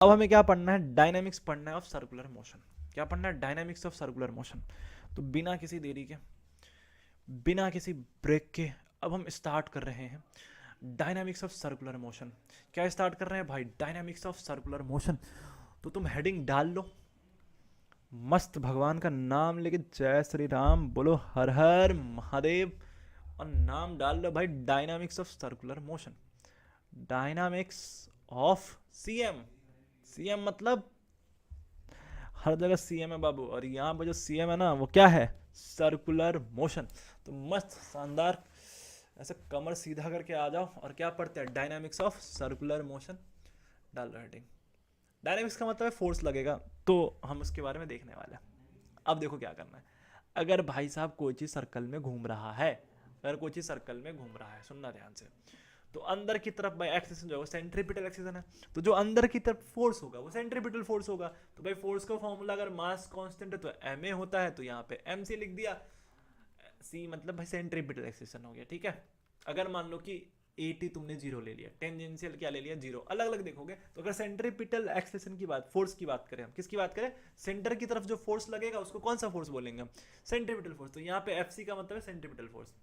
अब हमें क्या पढ़ना है, डायनामिक्स पढ़ना है ऑफ सर्कुलर मोशन। क्या पढ़ना है, डायनामिक्स ऑफ सर्कुलर मोशन। तो बिना किसी देरी के, बिना किसी ब्रेक के अब हम स्टार्ट कर रहे हैं डायनामिक्स ऑफ सर्कुलर मोशन। क्या स्टार्ट कर रहे हैं भाई, डायनामिक्स ऑफ सर्कुलर मोशन। तो तुम हेडिंग डाल लो, मस्त भगवान का नाम लेके जय श्री राम बोलो, हर हर महादेव, और नाम डाल लो भाई dynamics of circular motion. Dynamics of CM. CM मतलब हर जगह सीएम है बाबू, और यहाँ पर जो सीएम है ना वो क्या है, सर्कुलर मोशन। तो मस्त शानदार ऐसे कमर सीधा करके आ जाओ और क्या पढ़ते हैं, डायनामिक्स ऑफ सर्कुलर मोशन डाल रहे हेडिंग। डायनेमिक्स का मतलब है फोर्स लगेगा, तो हम उसके बारे में देखने वाले हैं। अब देखो क्या करना है। अगर भाई साहब कोई चीज सर्कल में घूम रहा है, अगर कोई चीज सर्कल में घूम रहा है, सुनना ध्यान से, तो अंदर की तरफ भाई एक्सेशन जो है वो सेंट्रीपिटल एक्सेशन है, तो जो अंदर की तरफ फोर्स होगा वो सेंट्रीपिटल फोर्स होगा। तो भाई फोर्स का फॉर्मूला अगर मास कांस्टेंट है तो ma होता है, तो यहाँ पे mc लिख दिया। c मतलब भाई सेंट्रीपिटल एक्सेशन हो गया, ठीक है। अगर मान लो कि 80 तुमने जीरो ले लिया, टेंजेंशियल क्या ले लिया, जीरो, अलग अलग देखोगे। तो अगर सेंट्रीपिटल एक्सेशन की बात, फोर्स की बात करें, हम किसकी बात करें, सेंटर की तरफ जो फोर्स लगेगा उसको कौन सा फोर्स बोलेंगे हम, सेंट्रीपिटल फोर्स। तो यहाँ पे एफ सी का मतलब है centripetal force,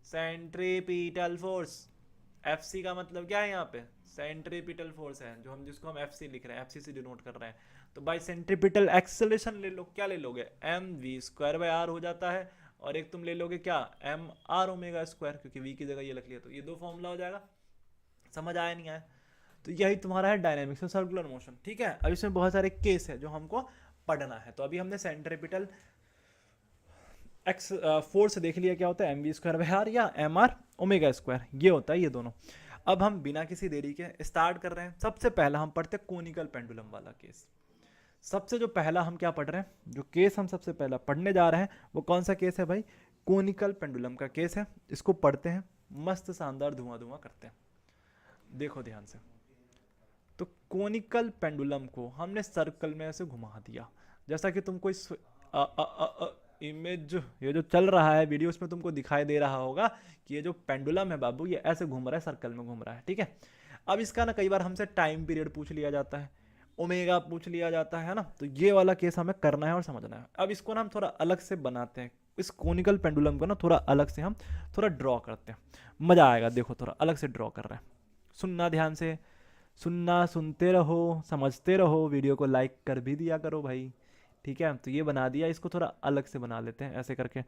centripetal force. F C का मतलब क्या है यहाँ पे, सेंट्रीपिटल फोर्स है, जो हम जिसको हम एफ सी लिख रहे हैं, एफ सी से डिनोट कर रहे हैं। तो बाई सेंट्रीपिटल एक्सेलरेशन ले लो, क्या ले लोगे, M we square by R हो जाता है, और एक तुम ले लोगे क्या, एम आर ओमेगा स्क्वायर, क्योंकि वी की जगह ये रख लिया, तो ये दो फॉर्मूला हो जाएगा। समझ आया नहीं आया, तो यही तुम्हारा है डायनेमिक्स ऑफ सर्कुलर मोशन, ठीक है। अब इसमें बहुत सारे केस है जो हमको पढ़ना है। तो अभी हमने सेंट्रीपिटल एक्स फोर्स देख लिया, क्या होता है M we square by R या एम आर ओमेगा स्क्वायर, ये होता है ये दोनों। अब हम बिना किसी देरी के स्टार्ट कर रहे हैं। सबसे पहला हम पढ़ते हैं कोनिकल पेंडुलम वाला केस। सबसे जो पहला हम क्या पढ़ रहे हैं, जो केस हम सबसे पहला पढ़ने जा रहे हैं वो कौन सा केस है भाई, कोनिकल पेंडुलम का केस है। इसको पढ़ते हैं, मस्त शानदार धुआं धुआं करते हैं। देखो ध्यान से, तो कोनिकल पेंडुलम को हमने सर्कल में ऐसे घुमा दिया, जैसा कि तुमको इस इमेज ये जो चल रहा है वीडियो, उसमें तुमको दिखाई दे रहा होगा कि ये जो पेंडुलम है बाबू ये ऐसे घूम रहा है, सर्कल में घूम रहा है, ठीक है। अब इसका ना कई बार हमसे टाइम पीरियड पूछ लिया जाता है, ओमेगा पूछ लिया जाता है ना, तो ये वाला केस हमें करना है और समझना है। अब इसको ना हम थोड़ा अलग से बनाते हैं, इस कोनिकल पेंडुलम को ना थोड़ा अलग से हम थोड़ा ड्रॉ करते हैं, मजा आएगा। देखो थोड़ा अलग से ड्रॉ कर रहे हैं, सुनना ध्यान से, सुनना, सुनते रहो, समझते रहो, वीडियो को लाइक कर भी दिया करो भाई, ठीक है। तो ये बना दिया, इसको थोड़ा अलग से बना लेते हैं ऐसे करके,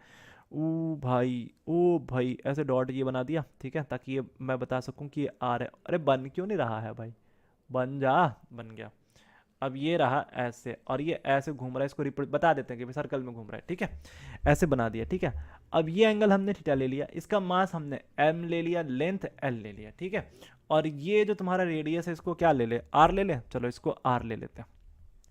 ओ भाई ऐसे डॉट ये बना दिया, ठीक है, ताकि ये मैं बता सकूं कि ये आर है। अरे बन क्यों नहीं रहा है भाई, बन जा, बन गया। अब ये रहा ऐसे, और ये ऐसे घूम रहा है, इसको बता देते हैं कि सर्कल में घूम रहा है, ठीक है। ऐसे बना दिया, ठीक है। अब ये एंगल हमने थीटा ले लिया, इसका मास हमने एम ले लिया, लेंथ एल ले लिया, ठीक है। और ये जो तुम्हारा रेडियस है इसको क्या ले ले, आर ले ले, चलो इसको आर ले लेते हैं,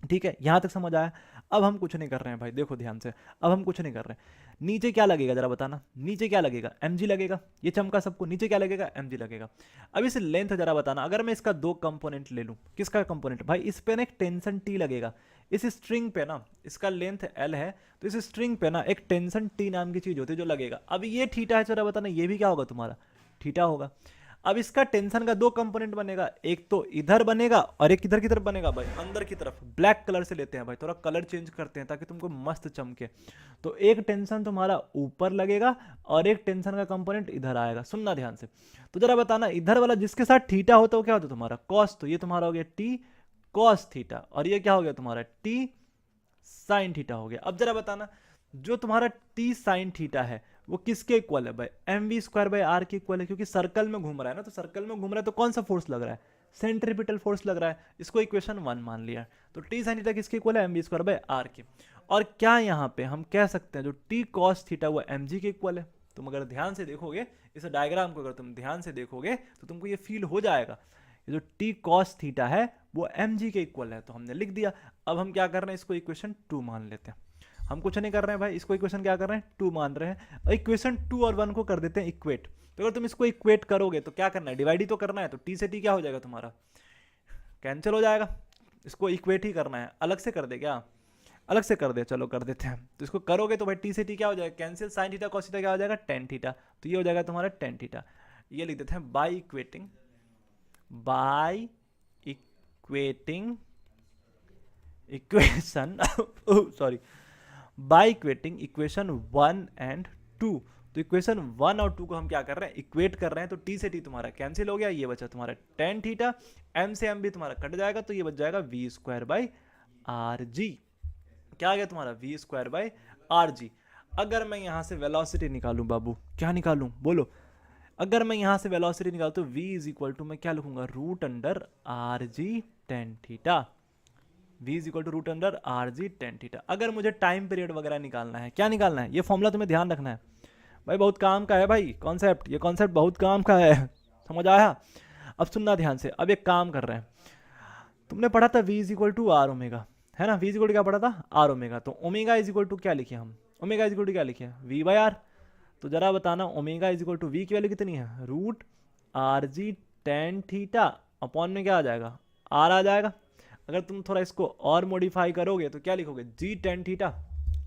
ठीक है। यहां तक समझ आया। अब हम कुछ नहीं कर रहे हैं भाई, देखो ध्यान से, अब हम कुछ नहीं कर रहे हैं। नीचे क्या लगेगा जरा बताना, नीचे क्या लगेगा, mg लगेगा, ये चमका सबको, नीचे क्या लगेगा, mg लगेगा। अब इस लेंथ जरा बताना, अगर मैं इसका दो कंपोनेंट ले लूं, किसका कंपोनेंट भाई, इस पे ना एक टेंशन टी लगेगा, इस स्ट्रिंग पे ना, इसका लेंथ l है, तो इस स्ट्रिंग पे ना एक टेंशन टी नाम की चीज होती है जो लगेगा। अब ये थीटा है, जरा बताना ये भी क्या होगा तुम्हारा, थीटा होगा। अब इसका टेंशन का दो कंपोनेंट बनेगा, एक तो इधर बनेगा और एक इधर की तरफ बनेगा भाई, अंदर की तरफ। ब्लैक कलर से लेते हैं भाई, थोड़ा कलर चेंज करते हैं ताकि तुमको मस्त चमके। तो एक टेंशन तुम्हारा ऊपर लगेगा और एक टेंशन का कंपोनेंट इधर आएगा, सुनना ध्यान से। तो जरा बताना, इधर वाला जिसके साथ थीटा होता है वो क्या होता है तुम्हारा, कॉस। तो ये तुम्हारा हो गया टी कॉस थीटा, और ये क्या हो गया तुम्हारा टी साइन थीटा हो गया। अब जरा बताना, जो तुम्हारा टी साइन थीटा है वो किसके इक्वल है भाई, M we square by are के इक्वल है, क्योंकि सर्कल में घूम रहा है ना, तो सर्कल में घूम रहा है तो कौन सा फोर्स लग रहा है, सेंट्रीपिटल फोर्स लग रहा है। इसको इक्वेशन 1 मान लिया। तो टी साइन थीटा किसके इक्वल है, M we square by are के। और क्या यहाँ पे हम कह सकते हैं जो टी कॉस थीटा वो एम जी के इक्वल है। तुम अगर ध्यान से देखोगे इस डायग्राम को, अगर तुम ध्यान से देखोगे तो तुमको ये फील हो जाएगा, ये जो टी कॉस थीटा है वो एम जी के इक्वल है, तो हमने लिख दिया। अब हम क्या कर रहे हैं, इसको इक्वेशन 2 मान लेते हैं। हम कुछ नहीं कर रहे हैं भाई, इसको इक्वेशन क्या कर रहे हैं, 2 मान रहे हैं। और इक्वेशन 2 और 1 को कर देते हैं इक्वेट। तो अगर तुम इसको इक्वेट करोगे तो क्या करना है, डिवाइड ही तो करना है। तो टी से टी क्या हो जाएगा तुम्हारा, कैंसिल हो जाएगा। इसको इक्वेट ही करना है, अलग से कर दे क्या, अलग से कर दे, चलो कर देते हैं। तो इसको करोगे तो भाई टी से टी क्या हो जाएगा, cancel, sine theta cos theta क्या हो जाएगा, टेन थीटा। तो ये हो जाएगा तुम्हारा टेन थीटा। ये लिख देते हैं by equating, by equating equation sorry, by equating equation 1 and 2। तो इक्वेशन 1 और 2 को हम क्या कर रहे हैं, इक्वेट कर रहे हैं। तो टी से टी तुम्हारा कैंसिल हो गया, ये बचा तुम्हारा टेन थीटा, एम से एम भी तुम्हारा कट जाएगा, तो ये बच जाएगा V square by are G. क्या आ गया तुम्हारा, V square by are G. अगर मैं यहां से वेलोसिटी निकालूं बाबू, क्या निकालूं बोलो, अगर मैं यहां से वेलोसिटी निकालूं तो v इज इक्वल टू मैं क्या लिखूंगा, root under R G tan theta. v is equal to root under R G tan theta. अगर मुझे टाइम पीरियड वगैरह निकालना है, क्या निकालना है, ये फॉर्मूला तुम्हें ध्यान रखना है भाई, बहुत काम का है भाई कॉन्सेप्ट, ये कॉन्सेप्ट बहुत काम का है, समझ आया। अब सुनना ध्यान से, अब एक काम कर रहे हैं, तुमने पढ़ा था v is equal to R omega, है ना, v इज इक्वल टू क्या पढ़ा था, आर ओमेगा। तो ओमेगा इज इक्वल टू क्या लिखे हम, ओमेगा इज इक्वल टू क्या लिखे, v बाई आर। तो जरा बताना omega is equal to V की वैल्यू कितनी है, root R G tan theta upon में क्या आ जाएगा, आर आ जाएगा। अगर तुम थोड़ा इसको और मॉडिफाई करोगे तो क्या लिखोगे, जी टेन थीटा।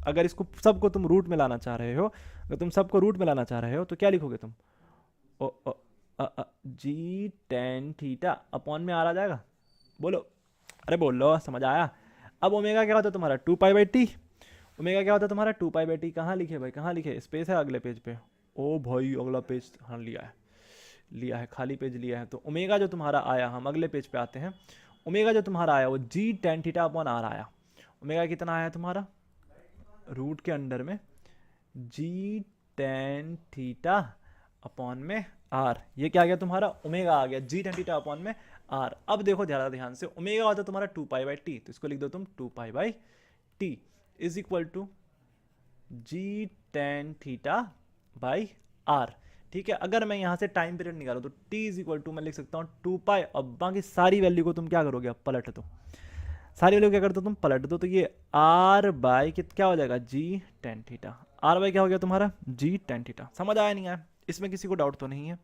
अगर इसको सबको तुम रूट में लाना चाह रहे हो, अगर तुम सबको रूट में लाना चाह रहे हो तो क्या लिखोगे तुम, ओ ओ जी टेन थीटा अपॉन में आर आ जाएगा। बोलो, अरे बोलो, समझ आया। अब ओमेगा क्या होता है तुम्हारा, two pi by T. Omega क्या होता है तुम्हारा, टू पाई बाई टी। कहाँ लिखे भाई, कहाँ लिखे, स्पेस है अगले पेज पे। ओ भाई अगला पेज, हाँ लिया है खाली पेज लिया है। तो ओमेगा जो तुम्हारा आया, हम अगले पेज पे आते हैं। ओमेगा जो तुम्हारा आया वो जी टेन थीटा अपॉन आर आया। ओमेगा कितना आया तुम्हारा, रूट के अंडर में जी टेन थीटा अपॉन में आर। ये क्या आ गया तुम्हारा, ओमेगा आ गया जी टेन थीटा अपॉन में आर। अब देखो ज़्यादा ध्यान से, ओमेगा होता है तुम्हारा टू पाई बाई टी, तो इसको लिख दो तुम two pi by T is equal to G tan theta by are. ठीक है, अगर मैं यहां से टाइम पीरियड निकालूं तो टी इज इक्वल टू मैं लिख सकता हूँ टू पाई, और बाकी सारी वैल्यू को तुम क्या करोगे, अब पलट दो, सारी वैल्यू क्या कर दो तुम पलट दो। तो ये आर बाई क्या हो जाएगा, जी टेन थीटा। आर बाई क्या हो गया तुम्हारा, जी टेन थीटा। समझ आया नहीं आया, इसमें किसी को डाउट तो नहीं है।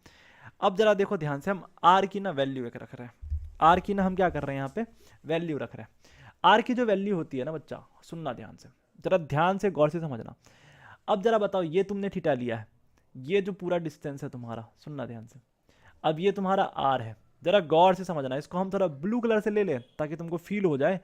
अब जरा देखो ध्यान से, हम आर की ना वैल्यू एक रख रहे हैं, आर की ना हम क्या कर रहे हैं यहाँ पे, वैल्यू रख रहे हैं। आर की जो वैल्यू होती है ना बच्चा, सुनना ध्यान से, जरा ध्यान से गौर से समझना। अब जरा बताओ, ये तुमने थीटा लिया है, ये जो पूरा डिस्टेंस है तुम्हारा, सुनना ध्यान से, अब ये तुम्हारा आर है, जरा गौर से समझना। इसको हम थोड़ा ब्लू कलर से ले लें ताकि तुमको फील हो जाए,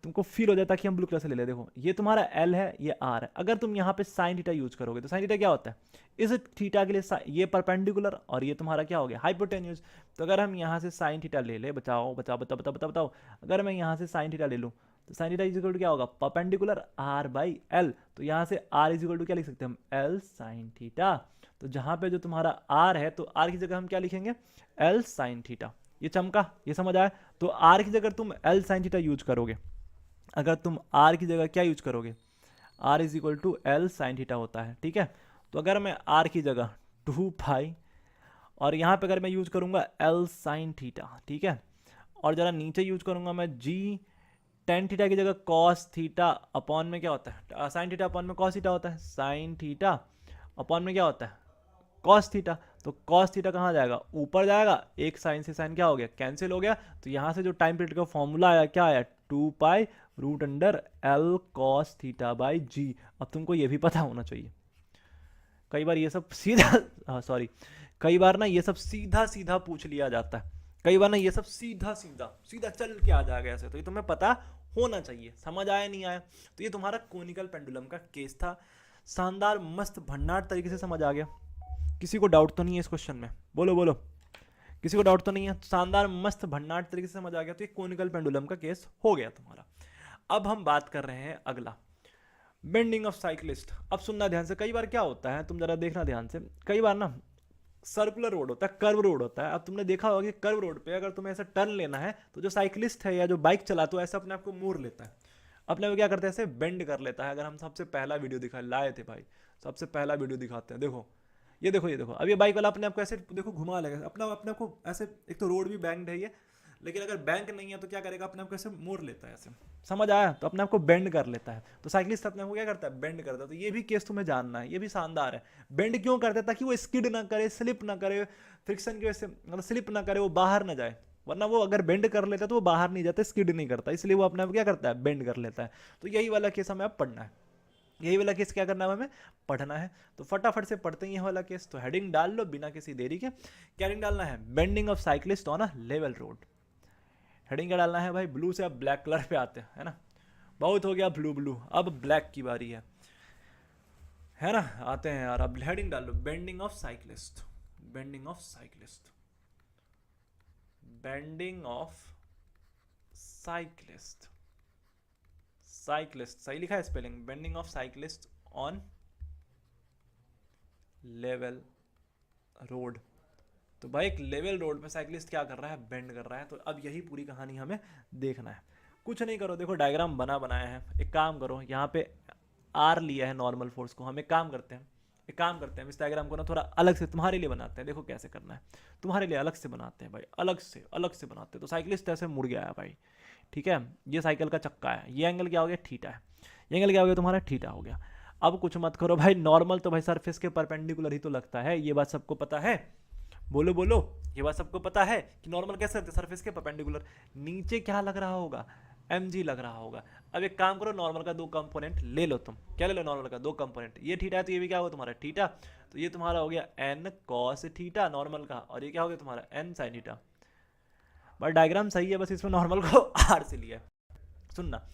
ताकि हम ब्लू कलर से ले ले। देखो ये तुम्हारा एल है, ये आर है। अगर तुम यहाँ पे साइन थीटा यूज करोगे तो साइन थीटा क्या होता है, इस थीटा के लिए ये परपेंडिकुलर और ये तुम्हारा क्या हो गया, हाइपोटेन्यूज। तो अगर हम यहाँ से साइन थीटा ले ले, बताओ बताओ बताओ बताओ बताओ बताओ, अगर मैं यहाँ से साइन थीटा ले लूँ तो sine theta is equal to क्या होगा, परपेंडिकुलर आर बाई एल। तो यहाँ से आर इज इक्वल टू क्या लिख सकते हैं हम, एल साइन थीटा। तो जहाँ पे जो तुम्हारा आर है, तो आर की जगह हम क्या लिखेंगे, एल साइन थीटा। ये चमका, ये समझ आया। तो आर की जगह तुम एल साइन थीटा यूज करोगे, अगर तुम आर की जगह क्या यूज करोगे, R is equal to L sine theta होता है। ठीक है, तो अगर मैं आर की जगह टू पाई, और यहाँ पे अगर मैं यूज करूँगा एल साइन थीटा, ठीक है, और जरा नीचे यूज करूँगा मैं जी टेन थीटा की जगह कॉस थीटा अपॉन में क्या होता है, साइन थीटा अपॉन में कॉस थीटा होता है, साइन थीटा अपॉन में क्या होता है, कॉस थीटा। तो कॉस थीटा कहाँ जाएगा, ऊपर जाएगा, एक साइन से साइन क्या हो गया, कैंसिल हो गया। तो यहाँ से जो टाइम पीरियड का फॉर्मूला आया, क्या आया, two pi root under L cos theta by G. अब तुमको ये भी पता होना चाहिए, कई बार ये सब सीधा कई बार ना ये सब सीधा सीधा पूछ लिया जाता है, कई बार ना ये सब सीधा सीधा सीधा चल के आ जाएगा ऐसे। तो ये तुम्हें पता होना चाहिए। समझ आया नहीं आया, तो ये तुम्हारा कोनिकल पेंडुलम का केस था। शानदार मस्त भंडार तरीके से समझ आ गया, किसी को डाउट तो नहीं है इस क्वेश्चन में, बोलो बोलो, किसी को डाउट तो नहीं है, शानदार मस्त भंडार तरीके से समझ आ गया। तो ये कोनिकल पेंडुलम का केस हो गया तुम्हारा। अब हम बात कर रहे हैं अगला, बेंडिंग ऑफ साइक्लिस्ट। अब सुनना ध्यान से, कई बार क्या होता है, तुम जरा देखना ध्यान से, कई बार ना सर्कुलर रोड होता है, कर्व रोड होता है। अब तुमने देखा होगा कि कर्व रोड पे अगर तुम्हें ऐसा टर्न लेना है तो जो साइक्लिस्ट है या जो बाइक चलाता है ऐसा अपने आप को मोड़ लेता है, अपने को क्या करते हैं, ऐसे बेंड कर लेता है। अगर हम सबसे पहला वीडियो दिखा लाए थे भाई, सबसे पहला वीडियो दिखाते हैं, देखो ये देखो, ये देखो, अब ये बाइक वाला अपने आप को ऐसे देखो घुमा लेगा, अपने आप को ऐसे। एक तो रोड भी बैंक्ड है ये, लेकिन अगर बैंक नहीं है तो क्या करेगा, अपने आप को ऐसे मोड़ लेता है ऐसे। समझ आया, तो अपने आप को बेंड कर लेता है। तो साइक्लिस्ट अपने आप को क्या करता है, बेंड करता है। तो ये भी केस तुम्हें जानना है, ये भी शानदार है। बेंड क्यों करता है, ताकि वो स्किड ना करे, स्लिप ना करे, फ्रिक्शन की वजह से मतलब स्लिप ना करे, वो बाहर ना जाए। वरना वो अगर बेंड कर लेता है तो वो बाहर नहीं जाता, स्किड नहीं करता, इसलिए वो अपने आप क्या करता है, बेंड कर लेता है। तो यही वाला केस हमें अब पढ़ना है, यही वाला केस क्या करना है हमें, पढ़ना है। तो फटाफट से पढ़ते हैं ये वाला केस। तो हेडिंग डाल लो बिना किसी देरी के, क्या हेडिंग डालना है, bending of cyclist on a level road. Heading क्या डालना है भाई, ब्लू से अब ब्लैक कलर पे आते हैं, है ना। बहुत हो गया ब्लू ब्लू, अब ब्लैक की बारी है ना। आते हैं यार, अब हेडिंग डाल लो bending of cyclist, bending of cyclist, bending of cyclist, cyclist सही लिखा है spelling, bending of cyclist on level road. तो भाई एक लेवल रोड पे साइक्लिस्ट क्या कर रहा है, बेंड कर रहा है। तो अब यही पूरी कहानी हमें देखना है। कुछ नहीं करो, देखो डायग्राम बनाया है, एक काम करो, यहाँ पे आर लिया है नॉर्मल फोर्स को, हम एक काम करते हैं, इस डायग्राम को ना थोड़ा अलग से तुम्हारे लिए बनाते हैं। देखो कैसे करना है, तुम्हारे लिए अलग से बनाते हैं भाई, अलग से बनाते हैं। तो साइक्लिस्ट ऐसे मुड़ गया है भाई, ठीक है, ये साइकिल का चक्का है, ये एंगल क्या हो गया, थीटा है, ये एंगल क्या हो गया तुम्हारा, थीटा हो गया। अब कुछ मत करो भाई, नॉर्मल तो भाई सरफेस के परपेंडिकुलर ही तो लगता है, ये बात सबको पता है, बोलो बोलो, ये बात सबको पता है कि नॉर्मल कैसे लगता है, सरफेस के परपेंडिकुलर। नीचे क्या लग रहा होगा, mg लग रहा होगा। अब एक काम करो, नॉर्मल का दो कंपोनेंट ले लो, तुम क्या ले लो, नॉर्मल का दो कंपोनेंट, ये थीटा है तो ये भी क्या होगा तुम्हारा थीटा, तो ये तुम्हारा हो गया n cos थीटा नॉर्मल का, और ये क्या हो गया तुम्हारा n sin theta. But diagram सही है, बस इसमें नॉर्मल को r से लिया है। सुनना,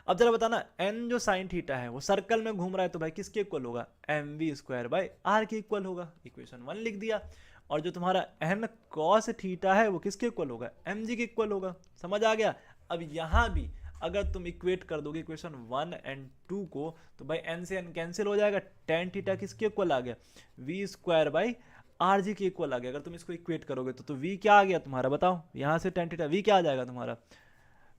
अब जरा बताना, n जो साइन थीटा है वो सर्कल में घूम रहा है तो भाई किसके इक्वल होगा, mv स्क्वायर बाई r के इक्वल होगा, इक्वेशन 1 लिख दिया। और जो तुम्हारा n cos थीटा है वो किसके इक्वल होगा, mg के इक्वल होगा। समझ आ गया। अब यहाँ भी अगर तुम इक्वेट कर दोगे इक्वेशन 1 एंड 2 को, तो भाई n से n कैंसिल हो जाएगा, tan थीटा किसके इक्वल आ गया, v square by R G के इक्वल आ गया। अगर तुम इसको इक्वेट करोगे तो v क्या आ गया तुम्हारा, बताओ, यहाँ से tan थीटा v क्या आ जाएगा तुम्हारा,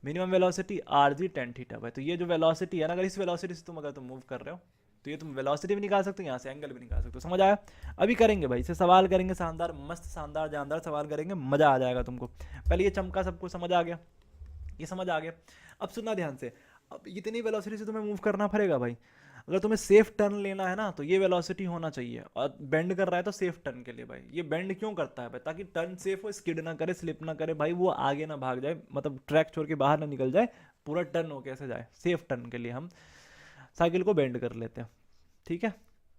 minimum velocity R G tan theta भाई। तो ये जो वेलोसिटी है ना, अगर इस वेलोसिटी से अगर तुम मूव कर रहे हो तो ये तुम वेलोसिटी भी निकाल सकते हो, यहाँ से एंगल भी निकाल सकते हो। समझ आया। अभी करेंगे भाई, इसे सवाल करेंगे, शानदार मस्त शानदार जानदार सवाल करेंगे, मजा आ जाएगा तुमको। पहले ये चमका सबको समझ आ गया, ये समझ आ गया। अब सुनना ध्यान से, अब इतनी वेलोसिटी से तुम्हें मूव करना पड़ेगा भाई। अगर तुम्हें सेफ टर्न लेना है ना तो ये वेलोसिटी होना चाहिए, और बेंड कर रहा है तो सेफ टर्न के लिए भाई। ये बेंड क्यों करता है भाई, ताकि टर्न सेफ हो, स्किड ना करे, स्लिप ना करे भाई, वो आगे ना भाग जाए, मतलब ट्रैक छोड़ के बाहर ना निकल जाए, पूरा टर्न हो कैसे जाए। सेफ टर्न के लिए हम साइकिल को बेंड कर लेते हैं, ठीक है।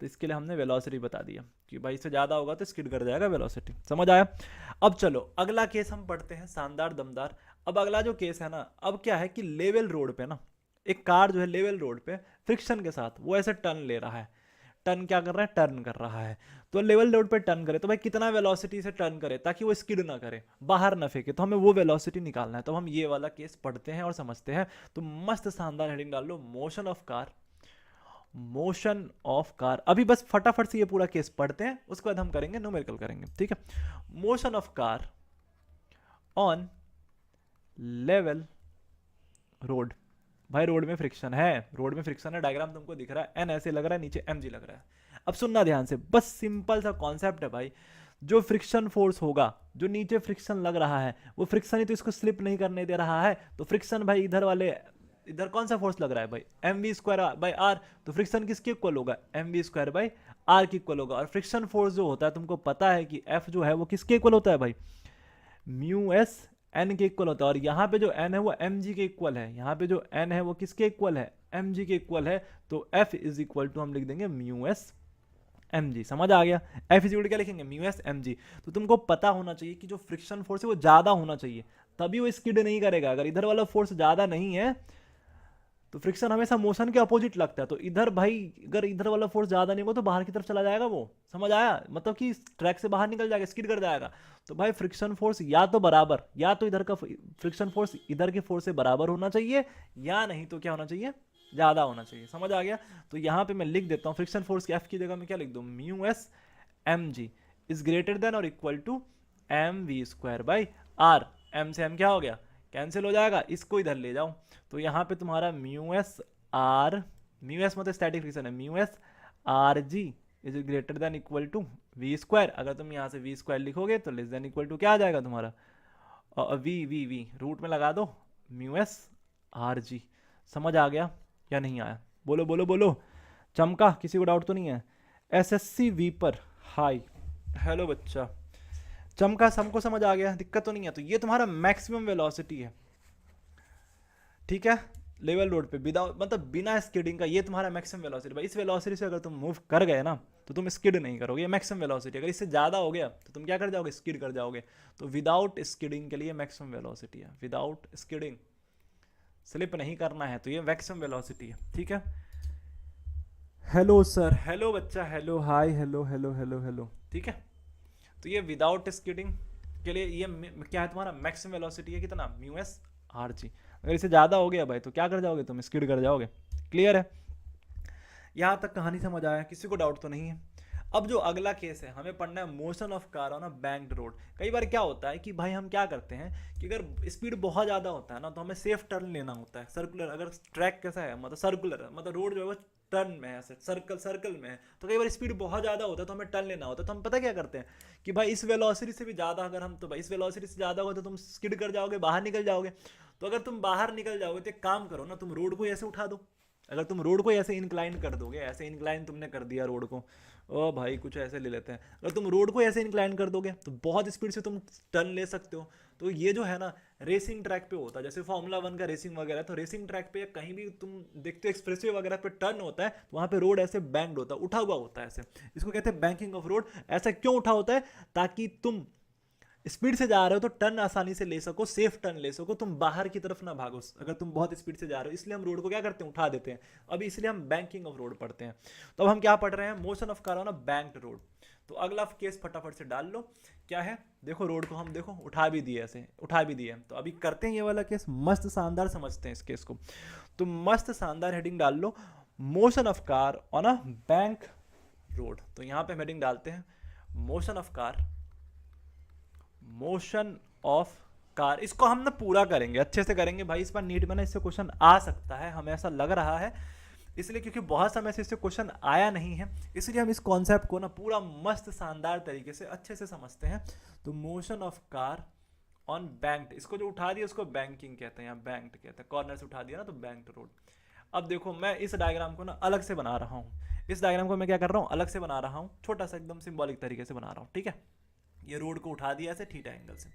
तो इसके लिए हमने वेलोसिटी बता दिया कि भाई इससे ज़्यादा होगा तो स्किड कर जाएगा वेलोसिटी। समझ आया। अब चलो अगला केस हम पढ़ते हैं, शानदार दमदार। अब अगला जो केस है ना, अब क्या है कि लेवल रोड पे ना एक कार जो है लेवल रोड पे फ्रिक्शन के साथ वो ऐसे टर्न ले रहा है। टर्न क्या कर रहा है, टर्न कर रहा है। तो लेवल रोड पे टर्न करे तो भाई कितना वेलोसिटी से टर्न करे ताकि वो स्किड ना करे, बाहर ना फेंके, तो हमें वो वेलोसिटी निकालना है। तो हम ये वाला केस पढ़ते हैं और समझते हैं। तो मस्त शानदार हेडिंग डाल लो, motion of car, motion of car. अभी बस फटाफट से ये पूरा केस पढ़ते हैं, उसके बाद हम करेंगे न्यूमेरिकल करेंगे, ठीक है। Motion of car on level road. भाई रोड में फ्रिक्शन है, रोड में फ्रिक्शन है, डायग्राम तुमको दिख रहा है, एन ऐसे लग रहा है, नीचे एम जी लग रहा है। अब सुनना ध्यान से, बस सिंपल सा कॉन्सेप्ट है भाई। जो फ्रिक्शन फोर्स होगा, जो नीचे फ्रिक्शन लग रहा है, वो फ्रिक्शन ही तो इसको स्लिप नहीं करने दे रहा है। तो फ्रिक्शन भाई इधर वाले, इधर कौन सा फोर्स लग रहा है भाई, M we square by R. तो फ्रिक्शन किसके इक्वल होगा, M we square by are के इक्वल होगा। और फ्रिक्शन फोर्स जो होता है तुमको पता है कि एफ जो है वो किसके इक्वल होता है भाई, म्यू एस एन के इक्वल होता है। और यहाँ पे जो एन है वो एम जी के इक्वल है, यहाँ पे जो एन है वो किसके इक्वल है, एम जी के इक्वल है। तो एफ इज इक्वल टू हम लिख देंगे म्यू एस एम जी। समझ आ गया। एफ इज इक्वल क्या लिखेंगे, म्यू एस एम जी। तो तुमको पता होना चाहिए कि जो फ्रिक्शन फोर्स है वो ज्यादा होना चाहिए, तभी वो स्किड नहीं करेगा। अगर इधर वाला फोर्स ज्यादा नहीं है तो फ्रिक्शन हमेशा मोशन के अपोजिट लगता है। तो इधर भाई अगर इधर वाला फोर्स ज्यादा नहीं होगा तो बाहर की तरफ चला जाएगा वो। समझ आया, मतलब कि ट्रैक से बाहर निकल जाएगा, स्किड कर जाएगा। तो भाई फ्रिक्शन फोर्स या तो बराबर, या तो इधर का फ्रिक्शन फोर्स इधर के फोर्स से बराबर होना चाहिए, या नहीं तो क्या होना चाहिए, ज्यादा होना चाहिए। समझ आ गया। तो यहाँ पे मैं लिख देता हूँ फ्रिक्शन फोर्स की एफ की जगह में क्या लिख दूँ, mu S M G is greater than और equal to M we square by are. M से एम क्या हो गया, कैंसिल हो जाएगा, इसको इधर ले जाऊं तो यहाँ पे तुम्हारा mu S R, mu S मतलब स्टैटिक फ्रिक्शन है, mu S R G is greater than equal to we square. अगर तुम यहाँ से वी स्क्वायर लिखोगे तो लेस देन इक्वल टू क्या आ जाएगा तुम्हारा, वी वी वी रूट में लगा दो म्यू एस आर जी। समझ आ गया या नहीं आया, बोलो बोलो बोलो। चमका, किसी को डाउट तो नहीं है। एस एस सी वी पर हाई, हेलो बच्चा। चमका, सबको समझ आ गया, दिक्कत तो नहीं है। तो ये तुम्हारा मैक्सिमम वेलोसिटी है, ठीक है, लेवल रोड पे विदाउट मतलब बिना स्किडिंग का, ये तुम्हारा मैक्सिमम वेलोसिटी। भाई इस वेलोसिटी से अगर तुम मूव कर गए ना तो तुम स्किड नहीं करोगे, ये मैक्सिमम वेलोसिटी। अगर इससे ज़्यादा हो गया तो तुम क्या कर जाओगे, स्किड कर जाओगे। तो विदाउट स्किडिंग के लिए मैक्सिमम वेलोसिटी है, विदाउट स्किडिंग, स्लिप नहीं करना है तो ये मैक्सिमम वेलोसिटी है, ठीक है। हेलो सर, हेलो बच्चा, हेलो, हाय, हेलो हेलो हेलो हेलो, ठीक है। तो ये विदाउट स्किडिंग के लिए ये क्या है तुम्हारा मैक्सिमम वेलोसिटी है कितना, म्यू एस आर जी। अगर इससे ज़्यादा हो गया भाई तो क्या कर जाओगे तुम, स्किड कर जाओगे। क्लियर है, यहाँ तक कहानी समझ आया, किसी को डाउट तो नहीं है। अब जो अगला केस है हमें पढ़ना है motion of car on a banked road. कई बार क्या होता है कि भाई हम क्या करते हैं कि अगर स्पीड बहुत ज़्यादा होता है ना तो हमें सेफ टर्न लेना होता है, सर्कुलर। अगर ट्रैक कैसा है, मतलब सर्कुलर है, मतलब रोड जो है वो टर्न में है, ऐसे सर्कल में है, तो कई बार स्पीड बहुत ज़्यादा होता है तो हमें टर्न लेना होता है। तो हम पता क्या करते हैं कि भाई इस वेलोसिटी से भी ज़्यादा अगर हम, तो भाई इस वेलोसिटी से ज़्यादा होगा तो तुम स्किड कर जाओगे, बाहर निकल जाओगे। तो अगर तुम बाहर निकल जाओगे तो एक काम करो ना, तुम रोड को ऐसे उठा दो। अगर तुम रोड को ऐसे इंक्लाइन कर दोगे, ऐसे इंक्लाइन तुमने कर दिया रोड को, ओ भाई कुछ ऐसे ले लेते हैं, अगर तुम रोड को ऐसे इंक्लाइन कर दोगे तो बहुत स्पीड से तुम टर्न ले सकते हो। तो ये जो है ना रेसिंग ट्रैक पे होता है, जैसे फॉर्मूला 1 का रेसिंग वगैरह, तो रेसिंग ट्रैक पे कहीं भी तुम देखते हो एक्सप्रेसवे वगैरह पे टर्न होता है तो वहाँ पे रोड ऐसे बैंक्ड होता है, उठा हुआ होता है ऐसे, इसको कहते हैं बैंकिंग ऑफ रोड। ऐसा क्यों उठा होता है, ताकि तुम स्पीड से जा रहे हो तो टर्न आसानी से ले सको, सेफ टर्न ले सको, तुम बाहर की तरफ ना भागो अगर तुम बहुत स्पीड से जा रहे हो। इसलिए हम रोड को क्या करते हैं, उठा देते हैं। अभी इसलिए हम बैंकिंग ऑफ रोड पढ़ते हैं। तो अब हम क्या पढ़ रहे हैं, motion of car on a banked road. तो अगला केस फटाफट से डाल लो, क्या है, देखो रोड को हम देखो उठा भी दिए, ऐसे उठा भी दिए। तो अभी करते हैं ये वाला केस, मस्त शानदार समझते हैं इस केस को। तो मस्त शानदार हेडिंग डाल लो, motion of car on a bank road. तो यहाँ पे हेडिंग डालते हैं motion of car, motion of car. इसको हम ना पूरा करेंगे, अच्छे से करेंगे भाई, इस बार नीट में ना इससे क्वेश्चन आ सकता है, हमें ऐसा लग रहा है, इसलिए क्योंकि बहुत समय से इससे क्वेश्चन आया नहीं है, इसलिए हम इस कॉन्सेप्ट को ना पूरा मस्त शानदार तरीके से अच्छे से समझते हैं। तो motion of car on banked, इसको जो उठा दिया उसको बैंकिंग कहते हैं या बैंक्ड कहते हैं, कॉर्नर से उठा दिया ना तो बैंक्ड रोड। अब देखो मैं इस डायग्राम को ना अलग से बना रहा हूँ, इस डायग्राम को मैं क्या कर रहा हूँ, अलग से बना रहा हूँ, छोटा सा एकदम सिंबॉलिक तरीके से बना रहा हूँ, ठीक है। ये रोड को उठा दिया ऐसे थीटा एंगल से,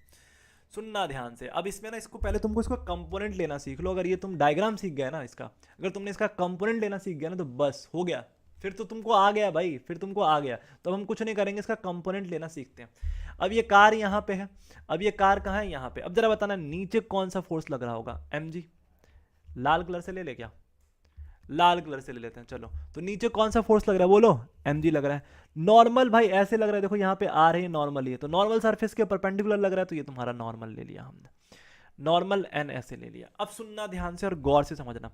सुनना ध्यान से। अब इसमें ना इसको पहले तुमको इसको कंपोनेंट लेना सीख लो। अगर ये तुम डायग्राम सीख गए ना इसका, अगर तुमने इसका कंपोनेंट लेना सीख गया ना तो बस हो गया, फिर तो तुमको आ गया भाई, फिर तुमको आ गया। तो हम कुछ नहीं करेंगे, इसका कंपोनेंट लेना सीखते हैं। अब ये कार यहाँ पे है, अब ये कार कहाँ है, यहाँ पे। अब जरा बताना नीचे कौन सा फोर्स लग रहा होगा, mg। लाल कलर से ले ले क्या, लाल कलर से ले लेते हैं चलो। तो नीचे कौन सा फोर्स लग रहा है बोलो, mg लग रहा है। नॉर्मल भाई ऐसे लग रहा है, देखो यहाँ पे आ रही है नॉर्मल, ये तो नॉर्मल सरफेस के परपेंडिकुलर लग रहा है, तो ये तुम्हारा नॉर्मल ले लिया हमने, नॉर्मल एन ऐसे ले लिया। अब सुनना ध्यान से और गौर से समझना,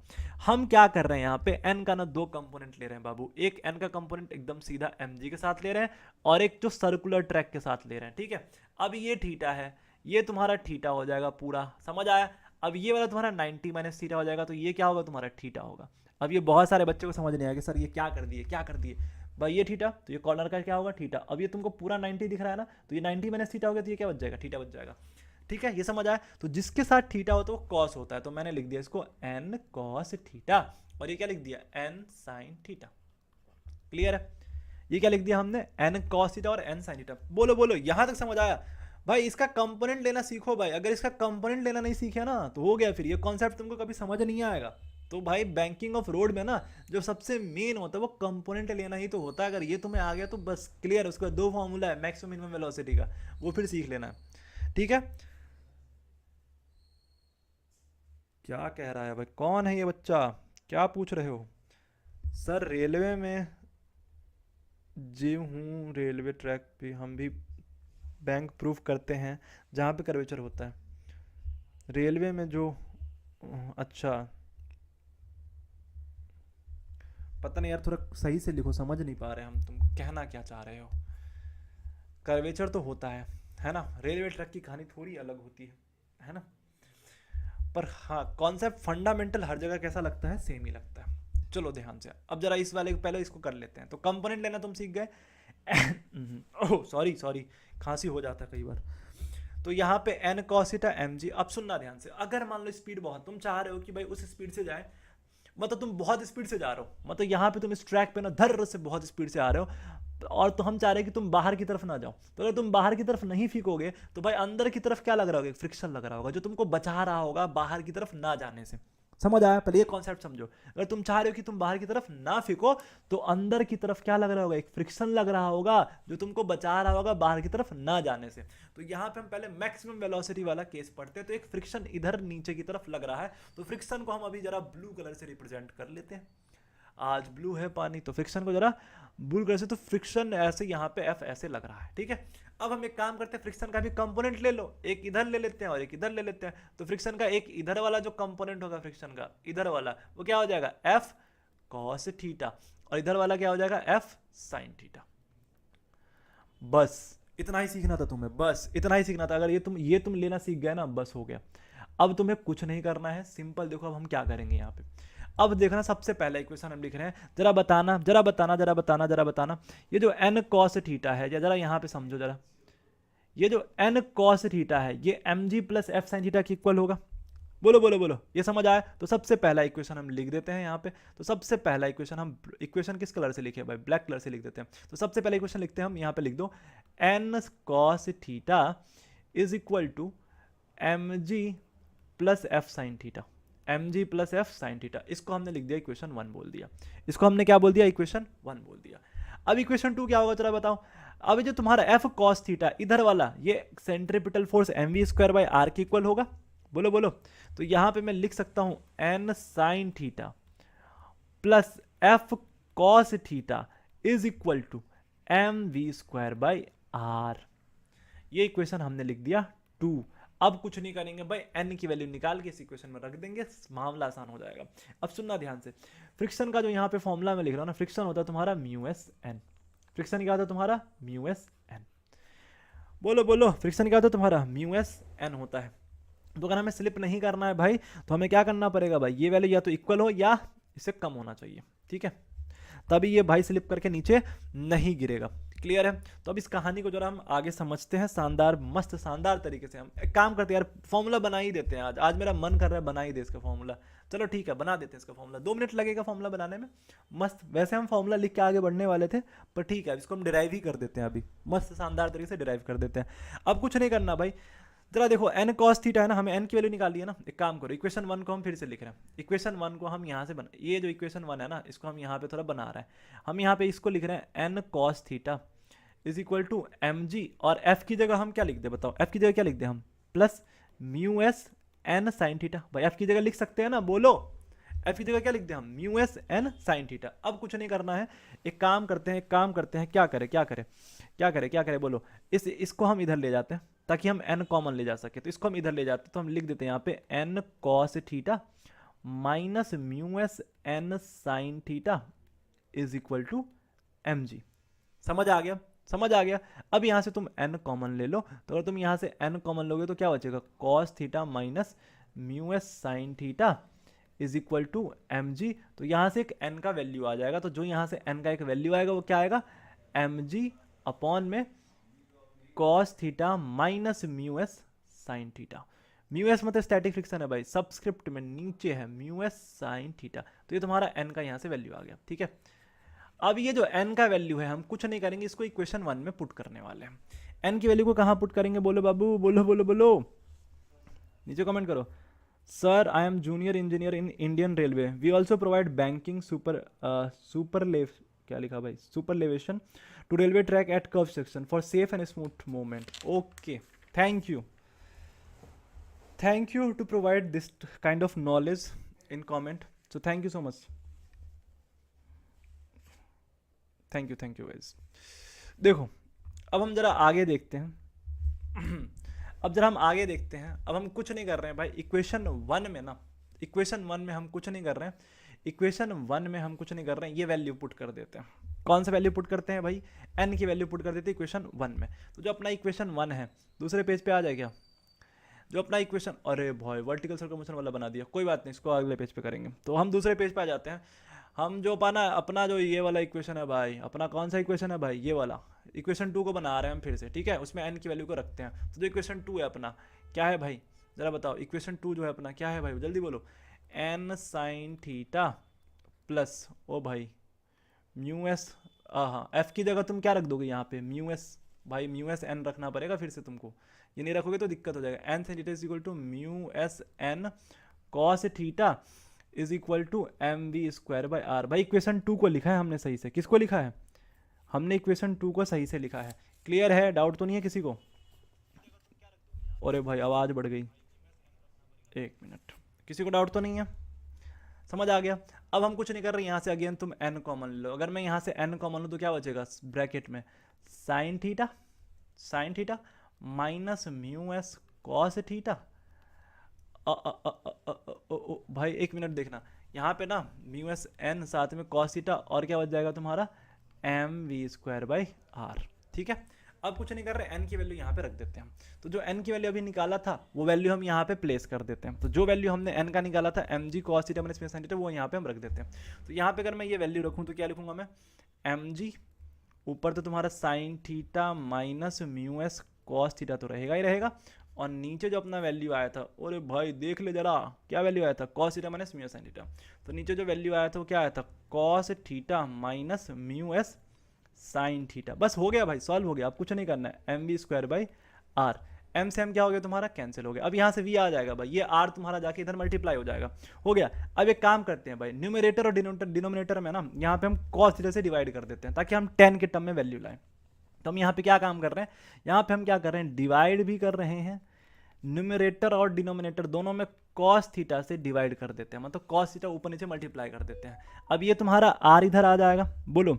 हम क्या कर रहे हैं यहाँ पे, एन का ना दो कंपोनेंट ले रहे हैं बाबू। एक एन का कंपोनेंट एकदम सीधा mg के साथ ले रहे हैं, और एक जो सर्कुलर ट्रैक के साथ ले रहे हैं, ठीक है। अब ये थीटा है, ये तुम्हारा थीटा हो जाएगा पूरा, समझ आया। अब ये वाला तुम्हारा 90 माइनस थीटा हो जाएगा, तो ये क्या होगा, तुम्हारा थीटा होगा। अब ये बहुत सारे बच्चों को समझ नहीं आया कि सर ये क्या कर दिए, क्या कर दिए भाई, ये थीटा, तो ये कॉर्नर का क्या होगा, थीटा। अब ये तुमको पूरा 90 दिख रहा है ना, तो ये 90 माइनस थीटा हो गया, तो ये क्या बच जाएगा, थीटा बच जाएगा, ठीक है। ये समझ आया। तो जिसके साथ थीटा हो तो वो कॉस होता है, तो मैंने लिख दिया इसको एन कॉस थीटा, और ये क्या लिख दिया, एन साइन थीटा। क्लियर है, ये क्या लिख दिया हमने, एन कॉस थीटा और एन साइन थीटा। बोलो बोलो, यहां तक समझ आया भाई। इसका कंपोनेंट लेना सीखो भाई, अगर इसका कंपोनेंट लेना नहीं सीखे ना तो हो गया, फिर ये कॉन्सेप्ट तुमको कभी समझ नहीं आएगा। तो भाई बैंकिंग ऑफ रोड में ना जो सबसे मेन होता है वो कंपोनेंट लेना ही तो होता है। अगर ये तुम्हें आ गया तो बस क्लियर। उसका दो फॉर्मूला है मैक्सिमम मिनिमम वेलोसिटी का, वो फिर सीख लेना है, ठीक है। क्या कह रहा है भाई, कौन है ये बच्चा, क्या पूछ रहे हो। सर रेलवे में जी हूँ, रेलवे ट्रैक पे हम भी बैंक प्रूफ करते हैं जहाँ पे कर्वेचर होता है रेलवे में जो, अच्छा पता नहीं यार, थोड़ा सही से लिखो, समझ नहीं पा रहे हम तुम कहना क्या चाह रहे हो। कर्वेचर तो होता है ना। रेलवे ट्रैक की कहानी थोड़ी अलग होती है ना। पर हाँ कॉन्सेप्ट फंडामेंटल हर जगह कैसा लगता है, सेम ही लगता है। चलो ध्यान से, अब जरा इस वाले पहले इसको कर लेते हैं। तो कंपोनेंट लेना तुम सीख गए। ओह सॉरी सॉरी, खांसी हो जाता है कई बार। तो यहाँ पे एन कॉसिटा एम जी। अब सुनना ध्यान से, अगर मान लो स्पीड बहुत, तुम चाह रहे हो कि भाई उस स्पीड से जाए, मतलब तुम बहुत स्पीड से जा रहे हो, मतलब यहाँ पे तुम इस ट्रैक पे ना धर से बहुत स्पीड से आ रहे हो, और तो हम चाह रहे हैं कि तुम बाहर की तरफ ना जाओ। तो अगर तुम बाहर की तरफ नहीं फेंकोगे तो भाई अंदर की तरफ क्या लग रहा होगा, फ्रिक्शन लग रहा होगा, जो तुमको बचा रहा होगा बाहर की तरफ ना जाने से। समझ आया? पहले ये कॉन्सेप्ट समझो। अगर तुम चाह रहे हो कि तुम बाहर की तरफ ना फेंको तो अंदर की तरफ क्या लग रहा होगा, एक फ्रिक्शन लग रहा होगा जो तुमको बचा रहा होगा बाहर की तरफ ना जाने से। तो यहाँ पे हम पहले मैक्सिमम वेलोसिटी वाला केस पढ़ते हैं, तो एक फ्रिक्शन इधर नीचे की तरफ लग रहा है, तो फ्रिक्शन को हम अभी जरा ब्लू कलर से रिप्रेजेंट कर लेते हैं। आज ब्लू है पानी, तो फ्रिक्शन को जरा ब्लू कलर से, तो फ्रिक्शन ऐसे यहाँ पे एफ ऐसे लग रहा है, ठीक है। अब हम एक काम करते हैं, फ्रिक्शन का भी कंपोनेंट ले लो, एक इधर ले लेते हैं और एक इधर ले लेते हैं। तो फ्रिक्शन का एक इधर वाला जो कंपोनेंट होगा फ्रिक्शन का इधर वाला, वो क्या हो जाएगा, एफ कॉस थीटा, और इधर वाला क्या हो जाएगा, एफ साइन थीटा। बस इतना ही सीखना था तुम्हें, बस इतना ही सीखना था। अगर ये तुम लेना सीख गए ना, बस हो गया। अब तुम्हें कुछ नहीं करना है, सिंपल। देखो अब हम क्या करेंगे यहाँ पे, अब देखना सबसे पहला इक्वेशन हम लिख रहे हैं, जरा बताना जरा बताना जरा बताना जरा बताना, ये जो एन कॉस थीटा है, जरा यहाँ पे समझो जरा, ये जो एन कॉस थीटा है ये M G plus F sine theta के इक्वल होगा। बोलो बोलो बोलो, ये समझ आया? तो सबसे पहला इक्वेशन हम लिख देते हैं यहाँ पे। तो सबसे पहला इक्वेशन हम, इक्वेशन किस कलर से लिखे भाई, ब्लैक कलर से लिख देते हैं। तो सबसे पहला इक्वेशन लिखते हैं हम, यहाँ पे लिख दो N cos theta is equal to M G plus F sine theta, M G plus F sine theta. इसको हमने लिख दिया इक्वेशन 1 बोल दिया, इसको हमने क्या बोल दिया, इक्वेशन 1 बोल दिया। अब इक्वेशन 2 क्या होगा जरा बताओ। अब जो तुम्हारा एफ कॉस थीटा इधर वाला, ये centripetal force M we square by are के इक्वल होगा। बोलो बोलो। तो यहां पे मैं लिख सकता हूं N sine theta plus F cos theta is equal to M we square by are. ये इक्वेशन हमने लिख दिया 2। अब कुछ नहीं करेंगे भाई, एन की वैल्यू निकाल के इस इक्वेशन में रख देंगे, मामला आसान हो जाएगा। अब सुनना ध्यान से, फ्रिक्शन का जो यहाँ पे फॉर्मूला में लिख रहा हूँ ना, फ्रिक्शन होता है तुम्हारा म्यू एस एन। फ्रिक्शन क्या होता है तुम्हारा, म्यू एस एन। बोलो बोलो, फ्रिक्शन क्या होता है तुम्हारा, म्यू एस एन होता है। तो अगर हमें स्लिप नहीं करना है भाई, तो हमें क्या करना पड़ेगा भाई, ये वैल्यू या तो इक्वल हो या इससे कम होना चाहिए, ठीक है, तभी ये भाई स्लिप करके नीचे नहीं गिरेगा। क्लियर है? तो अब इस कहानी को जरा हम आगे समझते हैं शानदार मस्त शानदार तरीके से। हम एक काम करते हैं यार, फॉर्मूला बना ही देते हैं। आज मेरा मन कर रहा है बना ही दे इसका फॉर्मूला। चलो ठीक है, बना देते हैं इसका फॉर्मूला। 2 मिनट लगेगा फॉर्मूला बनाने में, मस्त। वैसे हम फॉर्मूला लिख के आगे बढ़ने वाले थे, पर ठीक है इसको हम डिराइव ही कर देते हैं अभी, मस्त शानदार तरीके से डिराइव कर देते हैं। अब कुछ नहीं करना भाई, जरा देखो एन कॉस थीटा है ना, हमें एन की वैल्यू निकाल ली है ना। एक काम करो, इक्वेशन 1 को हम फिर से लिख रहे हैं। इक्वेशन 1 को हम यहाँ से बना, ये जो इक्वेशन 1 है ना, इसको हम यहाँ पे थोड़ा बना रहे हैं। हम यहाँ पे इसको लिख रहे हैं N cos theta is equal to M G, और एफ की जगह हम क्या लिख दे बताओ, एफ की जगह क्या लिख दे हम, plus mu S N sine theta. भाई एफ की जगह लिख सकते हैं ना, बोलो। एफ की जगह क्या लिख दे हम, mu S N sine theta. अब कुछ नहीं करना है, एक काम करते हैं, एक काम करते हैं, क्या करें क्या करें क्या करें क्या करें, बोलो। इसको हम इधर ले जाते हैं ताकि हम n कॉमन ले जा सके। तो इसको हम इधर ले जाते हैं, तो हम लिख देते हैं यहाँ पे n cos theta minus mu S N sine theta is equal to M G. समझ आ गया? समझ आ गया। अब यहाँ से तुम n कॉमन ले लो, तो अगर तुम यहाँ से n कॉमन लोगे तो क्या बचेगा, cos theta minus mu S sine theta is equal to M G. तो यहाँ से एक n का वैल्यू आ जाएगा, तो जो यहाँ से n का एक वैल्यू आएगा वो क्या आएगा, एम जी अपॉन में cos theta minus mu S sine theta. Mu S मतलब स्टैटिक फ्रिक्शन है भाई, सबस्क्रिप्ट में नीचे है म्यू एस साइन थीटा। तो ये तुम्हारा n का यहाँ से वैल्यू आ गया, ठीक है। अब ये जो n का वैल्यू है, हम कुछ नहीं करेंगे, इसको इक्वेशन 1 में पुट करने वाले हैं। n की वैल्यू को कहाँ पुट करेंगे, बोलो बाबू, बोलो बोलो बोलो, नीचे कमेंट करो। Sir I am junior engineer in Indian railway, we also provide banking क्या लिखा भाई, सुपरलेवेशन to railway track at curve section for safe and smooth movement. Okay, thank you to provide this kind of knowledge in comment, so thank you so much, thank you guys। देखो अब हम जरा आगे देखते हैं अब जरा हम आगे देखते हैं। अब हम कुछ नहीं कर रहे हैं भाई, इक्वेशन 1 में ना, इक्वेशन 1 में हम कुछ नहीं कर रहे हैं, इक्वेशन 1 में हम कुछ नहीं कर रहे हैं, ये वैल्यू पुट कर देते हैं। कौन सा वैल्यू पुट करते हैं भाई, n की वैल्यू पुट कर देते हैं इक्वेशन 1 में। तो जो अपना इक्वेशन 1 है दूसरे पेज पे आ जाए क्या, जो अपना इक्वेशन, अरे भाई वर्टिकल सर्कुलेशन वाला बना दिया, कोई बात नहीं, इसको अगले पेज पे करेंगे। तो हम दूसरे पेज पे आ जाते हैं। हम जो अपना जो ये वाला इक्वेशन है भाई, अपना कौन सा इक्वेशन है भाई, ये वाला इक्वेशन 2 को बना रहे हैं हम फिर से, ठीक है। उसमें n की वैल्यू को रखते हैं। तो जो इक्वेशन 2 है अपना क्या है भाई, जरा बताओ, इक्वेशन 2 जो है अपना क्या है भाई, जल्दी बोलो। n साइन थीटा प्लस ओ भाई म्यू एस, हाँ एफ की जगह तुम क्या रख दोगे यहाँ पे, म्यू एस। भाई म्यू एस एन रखना पड़ेगा फिर से तुमको, ये नहीं रखोगे तो दिक्कत हो जाएगा। N sine theta is equal to mu S n cos theta is equal to M we square by r. भाई इक्वेशन 2 को लिखा है हमने सही से। किसको लिखा है? हमने इक्वेशन 2 को सही से लिखा है। क्लियर है? डाउट तो नहीं है किसी को? अरे भाई आवाज़ बढ़ गई, एक मिनट। किसी को डाउट तो नहीं है? समझ आ गया? अब हम कुछ नहीं कर रहे, यहाँ से अगेन तुम n कॉमन लो। अगर मैं यहाँ से n कॉमन लूँ तो क्या बचेगा ब्रैकेट में? Sine theta minus mu S cos theta. भाई एक मिनट देखना, यहाँ पे ना म्यू एस एन साथ में कॉस थीटा, और क्या बच जाएगा तुम्हारा? M we square by are. ठीक है, अब कुछ नहीं कर रहे, n की वैल्यू यहाँ पे रख देते हैं। तो जो n की वैल्यू अभी निकाला था वो वैल्यू हम यहाँ पे प्लेस कर देते हैं। तो जो वैल्यू हमने n का निकाला था m g cos theta minus sine theta, वो यहाँ पे हम रख देते हैं। तो यहाँ पे अगर मैं ये वैल्यू रखूँ तो क्या लिखूंगा मैं? एम जी ऊपर तो तुम्हारा sine theta minus mu S cos theta तो रहेगा ही रहेगा, और नीचे जो अपना वैल्यू आया था, अरे भाई देख ले जरा क्या वैल्यू आया था? Cos theta minus mu S sine theta. तो नीचे जो वैल्यू आया था वो क्या आया था? Cos theta minus mu S sine theta. बस हो गया भाई, सॉल्व हो गया। अब कुछ नहीं करना है, M we square by are. M से एम क्या हो गया तुम्हारा? कैंसिल हो गया। अब यहाँ से वी आ जाएगा भाई, ये आर तुम्हारा जाके इधर मल्टीप्लाई हो जाएगा। हो गया। अब एक काम करते हैं भाई, न्यूमरेटर और डिनोमिनेटर में ना यहाँ पे हम कॉस थीटा से डिवाइड कर देते हैं ताकि हम 10 के टर्म में वैल्यू लाएं। तो हम यहाँ पे क्या काम कर रहे हैं? यहाँ पे हम क्या कर रहे हैं? डिवाइड भी कर रहे हैं, न्यूमरेटर और डिनोमिनेटर दोनों में कॉस थीटा से डिवाइड कर देते हैं, मतलब कॉस थीटा ऊपर नीचे मल्टीप्लाई कर देते हैं। अब ये तुम्हारा आर इधर आ जाएगा। बोलो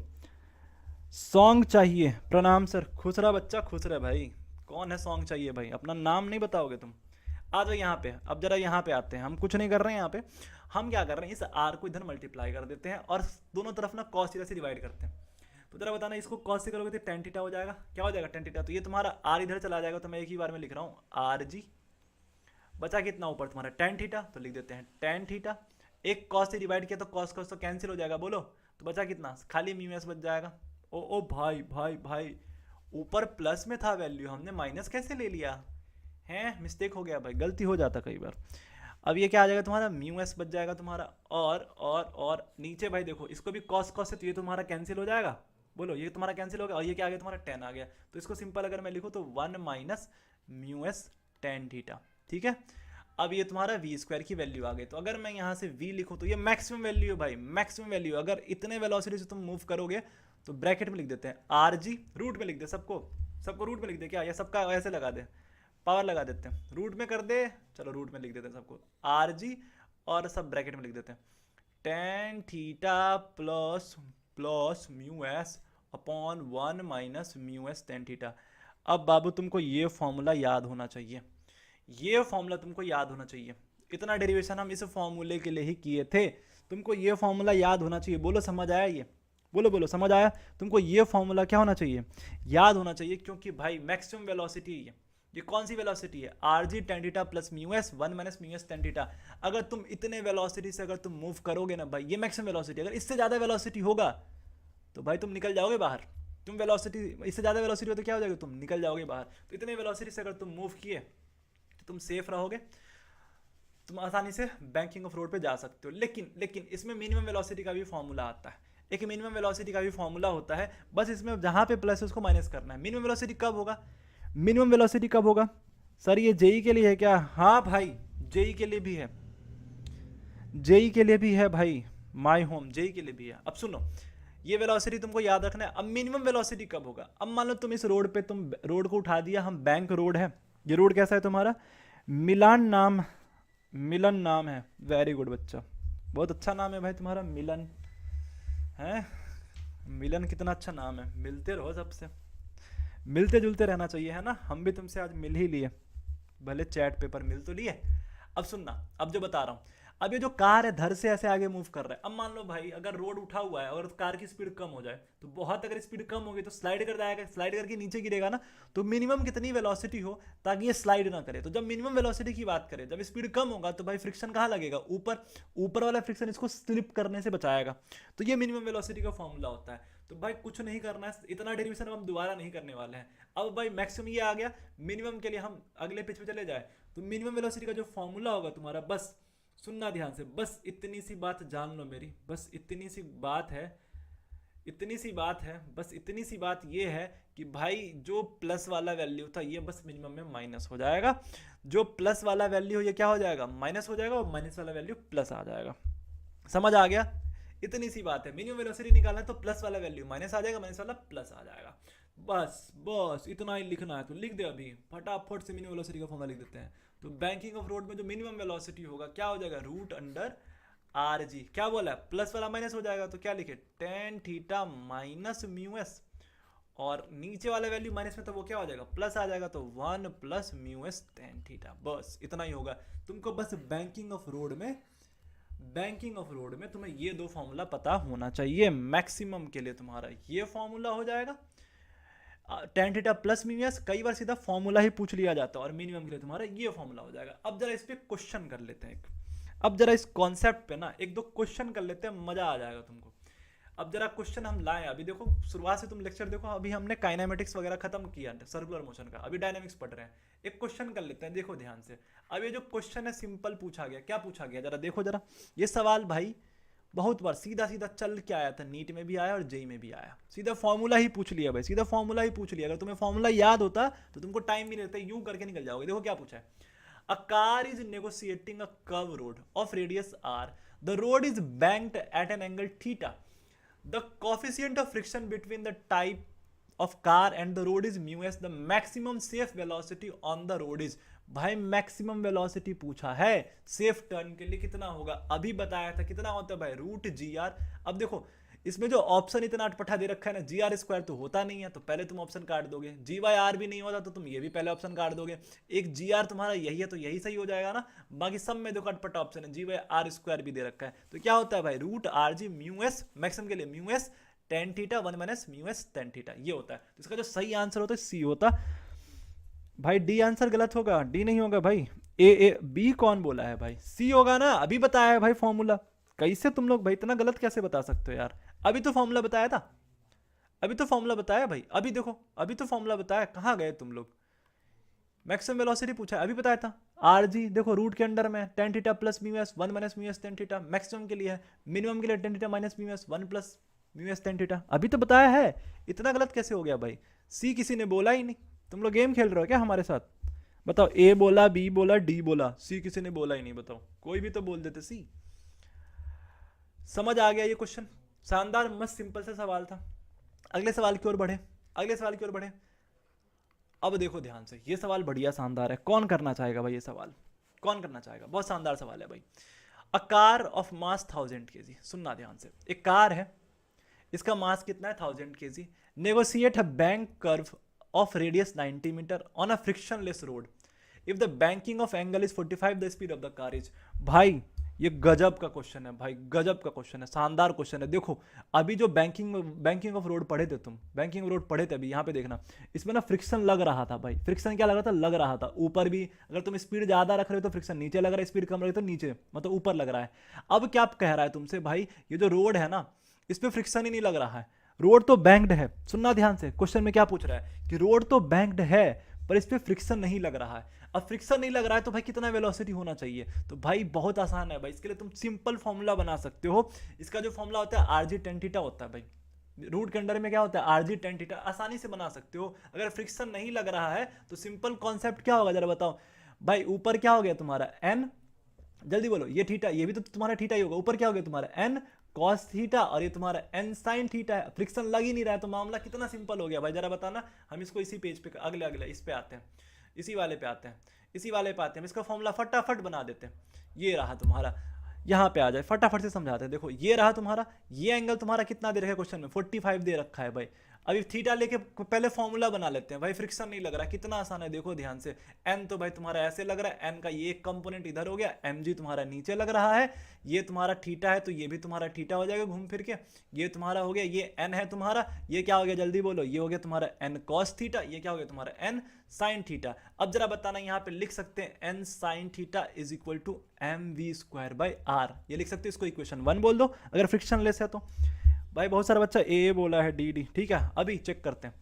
सॉन्ग चाहिए? प्रणाम सर। खुश रहा बच्चा, खुश रहा भाई। कौन है सॉन्ग चाहिए भाई? अपना नाम नहीं बताओगे तुम? आ जाओ यहाँ पे। अब जरा यहाँ पे आते हैं, हम कुछ नहीं कर रहे हैं यहाँ पे। हम क्या कर रहे हैं, इस आर को इधर मल्टीप्लाई कर देते हैं और दोनों तरफ ना कॉस थीटा से डिवाइड करते हैं। तो जरा बताना, इसको कॉस से करोगे तो टेन थीटा हो जाएगा। क्या हो जाएगा? Ten theta. तो ये तुम्हारा आर इधर चला जाएगा, तो मैं एक ही बार में लिख रहा हूँ आर जी। बचा कितना ऊपर तुम्हारा? टेन थीटा, तो लिख देते हैं टेन थीटा। एक कॉस से डिवाइड किया तो कॉस कॉस तो कैंसिल हो जाएगा। बोलो तो बचा कितना? खाली म्यू एस बच जाएगा। ओ भाई भाई भाई, ऊपर प्लस में था वैल्यू, हमने माइनस कैसे ले लिया है? मिस्टेक हो गया भाई, गलती हो जाता कई बार। अब ये क्या आ जाएगा तुम्हारा? म्यू एस बच जाएगा तुम्हारा। और नीचे भाई देखो, इसको भी कॉस कॉस से, तो ये तुम्हारा कैंसिल हो जाएगा। बोलो ये तुम्हारा कैंसिल हो गया, और ये क्या आ गया तुम्हारा? 10 आ गया। तो इसको सिंपल अगर मैं लिखूँ तो 1 minus mu s tan theta. ठीक है, अब ये तुम्हारा वी स्क्वायर की वैल्यू आ गई। तो अगर मैं यहाँ से वी लिखूँ तो ये मैक्सिमम वैल्यू है भाई, मैक्सिमम वैल्यू। अगर इतने वेलोसिटी से तुम मूव करोगे तो ब्रैकेट में लिख देते हैं आर जी, रूट में लिख दे सबको रूट में लिख दे क्या, या सबका ऐसे लगा दे, पावर लगा देते हैं, रूट में कर दे। चलो रूट में लिख देते हैं सबको आर जी, और सब ब्रैकेट में लिख देते हैं tan theta plus plus mu S upon 1 minus mu s tan theta. अब बाबू तुमको ये फॉर्मूला याद होना चाहिए, ये फॉर्मूला तुमको याद होना चाहिए। इतना डेरिवेशन हम इस फॉर्मूले के लिए ही किए थे, तुमको ये फॉर्मूला याद होना चाहिए। बोलो समझ आया ये? बोलो समझ आया? तुमको ये फॉर्मूला क्या होना चाहिए? याद होना चाहिए, क्योंकि भाई मैक्सिमम वेलोसिटी है ये कौन सी वेलोसिटी है? R G tan theta plus mu S 1 minus mu s tan theta. अगर तुम इतने वेलोसिटी से अगर तुम मूव करोगे ना भाई, ये मैक्सिमम वेलोसिटी। अगर इससे ज़्यादा वेलोसिटी होगा तो भाई तुम निकल जाओगे बाहर। तुम वेलोसिटी इससे ज़्यादा वेलोसिटी हो तो क्या हो जाएगा? तुम निकल जाओगे बाहर। तो इतने वेलोसिटी से अगर तुम मूव किए तो तुम सेफ रहोगे, तुम आसानी से बैंकिंग ऑफ रोड पे जा सकते हो। लेकिन इसमें मिनिमम वेलोसिटी का भी फॉर्मूला आता है, एक मिनिमम वेलोसिटी का भी फॉर्मूला होता है। बस इसमें जहाँ पे प्लस है उसको माइनस करना है। मिनिमम वेलोसिटी कब होगा? मिनिमम वेलोसिटी कब होगा? सर ये जेई के लिए है क्या? हाँ भाई जेई के लिए भी है, जेई के लिए भी है भाई, माय होम जेई के लिए भी है। अब सुनो, ये वेलोसिटी तुमको याद रखना है। अब मिनिमम वेलोसिटी कब होगा? अब मान लो तुम इस रोड पे, तुम रोड को उठा दिया, हम बैंक रोड है, ये रोड कैसा है तुम्हारा? मिलन नाम है। वेरी गुड बच्चा, बहुत अच्छा नाम है भाई तुम्हारा, मिलन है। मिलन कितना अच्छा नाम है। मिलते रहो सबसे, मिलते जुलते रहना चाहिए, है ना? हम भी तुमसे आज मिल ही लिए, भले चैट पेपर मिल तो लिए। अब सुनना, अब जो बता रहा हूँ, अब ये जो कार है धर से ऐसे आगे मूव कर रहा है। अब मान लो भाई अगर रोड उठा हुआ है और कार की स्पीड कम हो जाए, तो बहुत अगर स्पीड कम होगी तो स्लाइड कर जाएगा, स्लाइड करके नीचे गिरेगा ना। तो मिनिमम कितनी वेलोसिटी हो ताकि ये स्लाइड ना करे? तो जब मिनिमम वेलोसिटी की बात करें, जब स्पीड कम होगा तो भाई फ्रिक्शन कहाँ लगेगा? ऊपर वाला फ्रिक्शन इसको स्लिप करने से बचाएगा। तो ये मिनिमम वेलोसिटी का फॉर्मूला होता है। तो भाई कुछ नहीं करना है, इतना डेरिवेशन हम दोबारा नहीं करने वाले हैं। अब भाई मैक्सिमम ये आ गया, मिनिमम के लिए हम अगले पेज पे चले जाए। तो मिनिमम वेलोसिटी का जो फॉर्मूला होगा तुम्हारा, बस सुनना ध्यान से, बस इतनी सी बात जान लो मेरी, बस इतनी सी बात है, बस इतनी सी बात ये है कि भाई जो प्लस वाला वैल्यू था ये बस मिनिमम में माइनस हो जाएगा। जो प्लस वाला वैल्यू हो ये क्या हो जाएगा? माइनस हो जाएगा, और माइनस वाला वैल्यू प्लस आ जाएगा। समझ आ गया? इतनी सी बात है। मिनिमम वेलोसिटी निकालना है तो प्लस वाला वैल्यू माइनस आ जाएगा, माइनस वाला प्लस आ जाएगा। बस बस इतना ही लिखना है तो लिख दे अभी फटाफट से। मिनिमम वेलोसिटी का फॉर्मूला लिख देते हैं। तो बैंकिंग ऑफ रोड में जो मिनिमम वेलोसिटी होगा क्या हो जाएगा, रूट अंडर आर जी। क्या बोला है, प्लस वाला माइनस हो जाएगा तो क्या लिखे, tan theta minus mu S, और नीचे वाला वैल्यू माइनस में तो वो क्या हो जाएगा, प्लस आ जाएगा, तो one plus mu s tan theta. बस इतना ही होगा तुमको। बस बैंकिंग ऑफ रोड में तुम्हें ये दो फॉर्मूला पता होना चाहिए। मैक्सिमम के लिए तुम्हारा ये फॉर्मूला हो जाएगा tan theta plus mu S, कई बार सीधा फॉर्मूला ही पूछ लिया जाता है, और मिनिमम के लिए तुम्हारा ये फॉर्मूला हो जाएगा। अब जरा इस पे क्वेश्चन कर लेते हैं अब जरा इस कॉन्सेप्ट पे ना एक दो क्वेश्चन कर लेते हैं, मजा आ जाएगा तुमको। अब जरा क्वेश्चन हम लाएं। अभी देखो शुरुआत से तुम लेक्चर देखो, अभी हमने काइनेमेटिक्स वगैरह खत्म किया सर्कुलर मोशन का, अभी डायनामिक्स पढ़ रहे हैं। एक क्वेश्चन कर लेते हैं, देखो ध्यान से। अब ये जो क्वेश्चन है सिंपल पूछा गया, क्या पूछा गया जरा देखो जरा। ये सवाल भाई बहुत बार सीधा सीधा चल के आया था, नीट में भी आया और जेई में भी आया। सीधा फॉर्मूला ही पूछ लिया भाई, सीधा फॉर्मूला ही पूछ लिया। अगर तुम्हें फॉर्मूला याद होता तो तुमको टाइम भी नहीं लगता, यूं करके निकल जाओगे। देखो क्या पूछा है, a car is negotiating a curve road of radius r, the road is banked at an angle theta, the coefficient of friction between the type of car and the road is mu s, the maximum safe velocity on the road is। भाई maximum velocity पूछा है safe turn के लिए कितना होगा, अभी बताया था कितना होता है भाई, रूट जी आर। अब देखो इसमें जो ऑप्शन इतना अटपटा दे रखा है ना, जी आर स्क्वायर तो होता नहीं है, तो पहले तुम ऑप्शन काट दोगे। जी वाई आर भी नहीं होता तो तुम ये भी पहले ऑप्शन काट दोगे। एक जी आर तुम्हारा यही है तो यही सही हो जाएगा ना, बाकी सब में देखो अटपटा ऑप्शन है, जी वाई आर स्क्वायर भी दे रखा है। तो क्या होता है भाई, root are g mu s, maximum के लिए mu s tan theta one minus mu s tan theta, ये होता है। तो इसका जो सही आंसर होता है सी होता भाई। डी आंसर गलत होगा, डी नहीं होगा भाई। ए बी कौन बोला है भाई, सी होगा ना, अभी बताया है भाई फॉर्मूला। कैसे तुम लोग भाई इतना गलत कैसे बता सकते हो यार, अभी तो फॉर्मूला बताया था, अभी तो फॉर्मूला बताया भाई, अभी देखो अभी तो फॉर्मूला बताया, कहाँ गए तुम लोग। मैक्सिमम वेलोसिटी पूछा है, अभी बताया था। आर जी देखो रूट के अंडर में tan theta plus mu S one minus mu s tan theta, maximum के लिए है, मिनिमम के लिए tan theta minus mu S one plus mu s tan theta, अभी तो बताया है। इतना गलत कैसे हो गया भाई, सी किसी ने बोला ही नहीं। तुम लोग गेम खेल रहे हो क्या हमारे साथ, बताओ। ए बोला, बी बोला, डी बोला, सी किसी ने बोला ही नहीं, बताओ। कोई भी तो बोल देते सी। समझ आ गया ये क्वेश्चन, शानदार मस्त सिंपल सा सवाल था। अगले सवाल की ओर बढ़े, अगले सवाल की ओर बढ़े। अब देखो ध्यान से, ये सवाल बढ़िया शानदार है। कौन करना चाहेगा भाई ये सवाल, कौन करना चाहेगा, बहुत शानदार सवाल है भाई। A car of mass 1000 kg, सुनना ध्यान से। एक कार है, इसका मास कितना है 1000 kg। Negotiate a bank curve of radius 90 metre on a frictionless road if the banking of angle is 45 the speed of the car is. भाई ये गजब का क्वेश्चन है भाई, गजब का क्वेश्चन है, शानदार क्वेश्चन है। देखो अभी जो बैंकिंग ऑफ रोड पढ़े थे तुम, बैंकिंग रोड पढ़े थे अभी, यहाँ पे देखना, इसमें ना फ्रिक्शन लग रहा था भाई। फ्रिक्शन क्या लग रहा था, लग रहा था ऊपर भी। अगर तुम स्पीड ज्यादा रख रहे हो तो फ्रिक्शन नीचे लग रहा है, स्पीड कम रख रहे हो तो नीचे मतलब ऊपर लग रहा है। अब क्या कह रहा है तुमसे भाई, ये जो रोड है ना इस पर फ्रिक्शन ही नहीं लग रहा है, रोड तो बैंक्ड है। सुनना ध्यान से, क्वेश्चन में क्या पूछ रहा है कि रोड तो बैंक्ड है पर इस पे फ्रिक्शन नहीं लग रहा है। अब फ्रिक्शन नहीं लग रहा है तो भाई कितना वेलोसिटी होना चाहिए, तो भाई बहुत आसान है भाई। इसके लिए तुम सिंपल फॉर्मूला बना सकते हो। इसका जो फॉर्मूला होता है आर जी टेन थीटा होता है भाई। रूट के अंडर में क्या होता है, आर जी टेन थीटा, आसानी से बना सकते हो। अगर फ्रिक्शन नहीं लग रहा है तो सिंपल कॉन्सेप्ट क्या होगा जरा बताओ भाई। ऊपर क्या हो गया तुम्हारा एन, जल्दी बोलो, ये थीटा, ये भी तो तुम्हारा थीटा ही होगा। ऊपर क्या हो गया तुम्हारा एन कॉस थीटा, और ये तुम्हारा एन साइन थीटा है। फ्रिक्शन लग ही नहीं रहा है तो मामला कितना सिंपल हो गया भाई, जरा बताना। हम इसको इसी पेज पे अगले अगले इस पे आते हैं, इसी वाले पे आते हैं, इसी वाले पे आते हैं। इसका फॉर्मूला फटाफट बना देते हैं। ये रहा तुम्हारा, यहाँ पे आ जाए फटाफट से समझाते हैं। देखो ये रहा तुम्हारा, ये एंगल तुम्हारा कितना दे रखा है क्वेश्चन में, 45 दे रखा है भाई। अभी थीटा लेके पहले फॉर्मूला बना लेते हैं भाई। फ्रिक्शन नहीं लग रहा, कितना आसान है देखो ध्यान से। एन तो भाई तुम्हारा ऐसे लग रहा है, एन का ये एक कंपोनेंट इधर हो गया, एम जी तुम्हारा नीचे लग रहा है। ये तुम्हारा थीटा है तो ये भी तुम्हारा थीटा हो जाएगा घूम फिर के। ये तुम्हारा हो गया, ये एन है तुम्हारा, ये क्या हो गया जल्दी बोलो, ये हो गया तुम्हारा एन कॉस थीटा, ये क्या हो गया तुम्हारा एन साइन थीटा। अब जरा बताना, यहाँ पे लिख सकते हैं n sine theta is equal to M we square by are, ये लिख सकते हो। इसको इक्वेशन 1 बोल दो अगर फ्रिक्शन लेस है तो। भाई बहुत सारा बच्चा ए बोला है, डी डी, ठीक है अभी चेक करते हैं।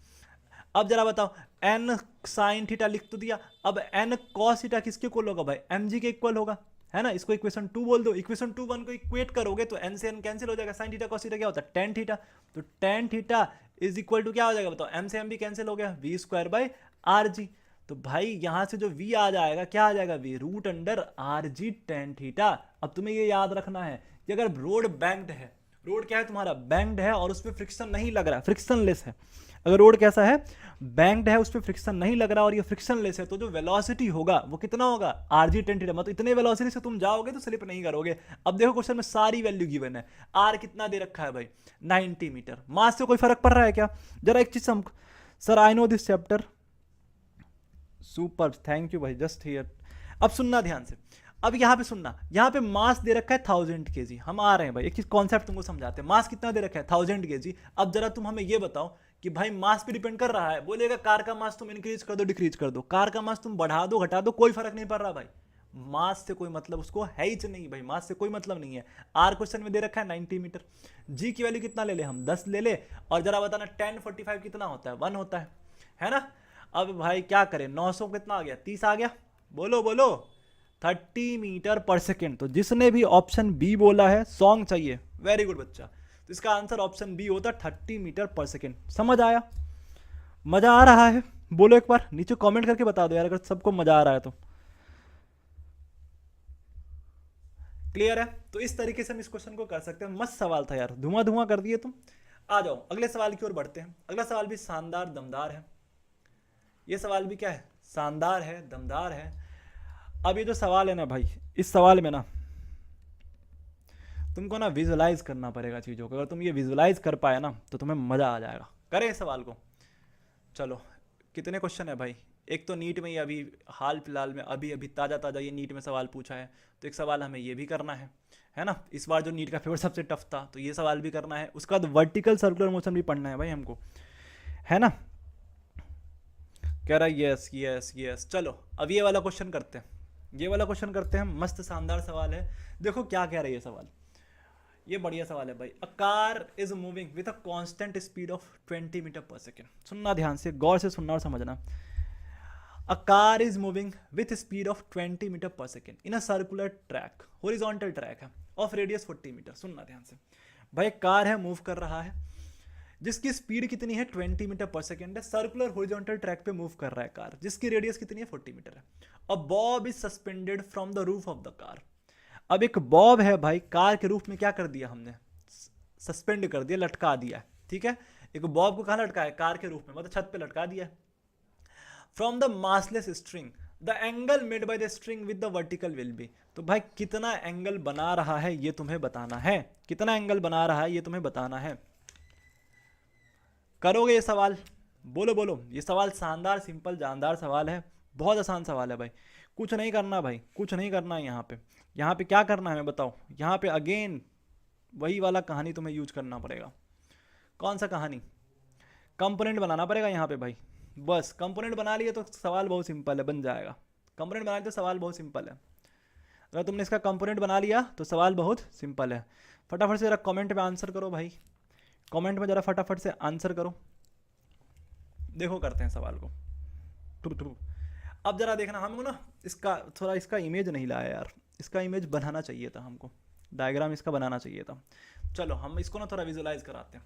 अब जरा बताओ, एन साइन थीटा लिख तो दिया, अब एन कॉस थीटा किसके इक्वल होगा भाई, एम जी के इक्वल होगा, है ना। इसको इक्वेशन 2 बोल दो। इक्वेशन 2 1 को इक्वेट करोगे तो एन से एन कैंसिल हो जाएगा, साइन थीटा कॉस थीटा क्या होता है टेन थीटा, तो tan theta is equal to क्या हो जाएगा बताओ, एम से एम भी कैंसिल हो गया, v square by are g. तो भाई यहां से जो v आ जाएगा क्या आ जाएगा, v root under R G tan theta. अब तुम्हें ये याद रखना है कि अगर रोड बैंक्ड है, रोड क्या है तुम्हारा, बैंक्ड है और उस पर फ्रिक्शन नहीं लग रहा, फ्रिक्शनलेस है। अगर रोड कैसा है, बैंक्ड है, उस पर फ्रिक्शन नहीं लग रहा और ये फ्रिक्शनलेस है, तो जो वेलोसिटी होगा वो कितना होगा, आरजी 10 थीटा, मतलब इतने वेलोसिटी से तुम जाओगे तो स्लिप नहीं करोगे। अब देखो क्वेश्चन में सारी वैल्यू गिवन है। आर कितना दे रखा है भाई, 90 मीटर। मास से कोई फर्क पड़ रहा है क्या? जरा एक चीज हम, sir I know this chapter, super, thank you भाई, जस्ट हियर। अब सुनना ध्यान से, अब यहाँ पे सुनना, यहाँ पे मास दे रखा है 1000 केजी। हम आ रहे हैं भाई, एक चीज कॉन्सेप्ट तुमको समझाते हैं। मास कितना दे रखा है, 1000 केजी। अब जरा तुम हमें ये बताओ कि भाई मास पे डिपेंड कर रहा है, बोलेगा कार का मास तुम इंक्रीज कर दो डिक्रीज कर दो, कार का मास तुम बढ़ा दो घटा दो, कोई फर्क नहीं पड़ रहा भाई। मास से कोई मतलब उसको है ही नहीं भाई, मास से कोई मतलब नहीं है। आर क्वेश्चन में दे रखा है 90 मीटर। जी की वैल्यू कितना ले ले हम, 10 ले ले, और जरा बताना 1045 कितना होता है, 1 होता है ना। अब भाई क्या करें, 900 कितना आ गया, 30 आ गया, बोलो बोलो, 30 मीटर पर सेकेंड। तो जिसने भी ऑप्शन बी बोला है सॉन्ग चाहिए, वेरी गुड बच्चा। तो इसका आंसर ऑप्शन बी होता है 30 मीटर पर सेकेंड। समझ आया, मजा आ रहा है? बोलो एक बार नीचे कमेंट करके बता दो यार, अगर सबको मजा आ रहा है तो। क्लियर है? तो इस तरीके से हम इस क्वेश्चन को कर सकते हैं। मस्त सवाल था यार, धुआं धुआं कर दिए तुम। आ जाओ अगले सवाल की ओर बढ़ते हैं। अगला सवाल भी शानदार दमदार है। ये सवाल भी क्या है, शानदार है, दमदार है। अब ये जो सवाल है ना भाई, इस सवाल में ना तुमको ना विजुलाइज करना पड़ेगा चीज़ों को। अगर तुम ये विजुलाइज कर पाए ना तो तुम्हें मज़ा आ जाएगा। करें इस सवाल को? चलो, कितने क्वेश्चन है भाई? एक तो नीट में ही अभी हाल फिलहाल में अभी अभी ताज़ा ताज़ा ये नीट में सवाल पूछा है, तो एक सवाल हमें ये भी करना है ना। इस बार जो नीट का पेपर सबसे टफ था, तो ये सवाल भी करना है। उसका बाद वर्टिकल सर्कुलर मोशन भी पढ़ना है भाई हमको, है ना। कह रहा है यस यस यस। चलो अब ये वाला क्वेश्चन करते हैं, ये वाला क्वेश्चन करते हैं। मस्त शानदार सवाल है। देखो क्या कह रहा है ये सवाल, ये बढ़िया सवाल है भाई। A car is moving with a constant speed of 20 metre per second. सुनना ध्यान से, गौर से सुनना और समझना। A car is moving with speed of 20 metre per second in a circular track, horizontal track है, ऑफ रेडियस 40 मीटर। सुनना ध्यान से भाई, कार है, मूव कर रहा है, जिसकी स्पीड कितनी है, 20 मीटर पर सेकेंड है, सर्कुलर हॉरिजॉन्टल ट्रैक पे मूव कर रहा है कार, जिसकी रेडियस कितनी है, 40 मीटर है। और Bob is suspended from the roof of the car. अब एक बॉब है भाई, कार के रूफ में क्या कर दिया हमने, सस्पेंड कर दिया, लटका दिया, ठीक है। एक बॉब को कहाँ लटका है, कार के रूफ में, मतलब छत पे लटका दिया। From the massless string the angle made by the string with the vertical will be. तो भाई कितना एंगल बना रहा है ये तुम्हें बताना है, कितना एंगल बना रहा है ये तुम्हें बताना है। करोगे ये सवाल? बोलो बोलो। ये सवाल शानदार सिंपल जानदार सवाल है, बहुत आसान सवाल है भाई। कुछ नहीं करना भाई, कुछ नहीं करना है यहाँ पे। यहाँ पे क्या करना है मैं बताओ, यहाँ पे अगेन वही वाला कहानी तुम्हें यूज करना पड़ेगा। कौन सा कहानी? कंपोनेंट बनाना पड़ेगा यहाँ पे भाई। बस कंपोनेंट बना लिए तो सवाल बहुत सिंपल है, बन जाएगा। कंपोनेंट बना लिए तो सवाल बहुत सिंपल है। अगर तुमने इसका कंपोनेंट बना लिया तो सवाल बहुत सिंपल है। फटाफट से जरा कमेंट में आंसर करो भाई, कमेंट में जरा फटाफट से आंसर करो। देखो करते हैं सवाल को। True true. अब जरा देखना, हमको ना इसका थोड़ा इसका इमेज नहीं लाया यार, इसका इमेज बनाना चाहिए था हमको, डायग्राम इसका बनाना चाहिए था। चलो हम इसको ना थोड़ा विजुलाइज कराते हैं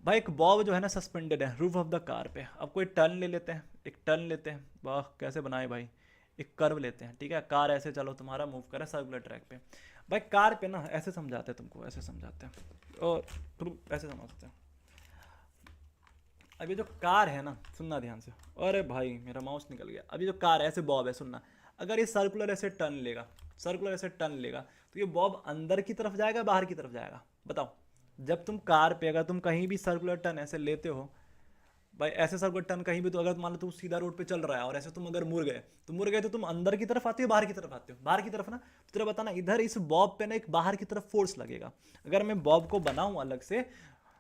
भाई। एक बॉब जो है ना सस्पेंडेड है रूफ ऑफ द कार पे। अब कोई टर्न ले लेते हैं, एक टर्न लेते हैं। वाह कैसे बनाए भाई, एक कर्व लेते हैं, ठीक है। कार ऐसे चलो तुम्हारा मूव करे सर्कुलर ट्रैक पे। भाई कार पे ना ऐसे समझाते हैं तुमको, ऐसे समझाते हैं और ऐसे समझते हैं। अब ये जो कार है ना, सुनना ध्यान से। अरे भाई मेरा माउस निकल गया। अब ये जो कार है ऐसे बॉब है, सुनना। अगर ये सर्कुलर ऐसे टर्न लेगा, सर्कुलर ऐसे टर्न लेगा, तो ये बॉब अंदर की तरफ जाएगा बाहर की तरफ जाएगा, बताओ। जब तुम कार पे अगर तुम कहीं भी सर्कुलर टर्न ऐसे लेते हो भाई, ऐसे सर्कुलर टर्न कहीं भी, तो अगर मान लो तुम सीधा रोड पे चल रहा है और ऐसे तुम अगर मुड़ गए तो तुम अंदर की तरफ आते हो बाहर की तरफ आते हो, बाहर की तरफ ना। तो तेरा बताना, इधर इस बॉब पे ना एक बाहर की तरफ फोर्स लगेगा। अगर मैं बॉब को बनाऊं अलग से,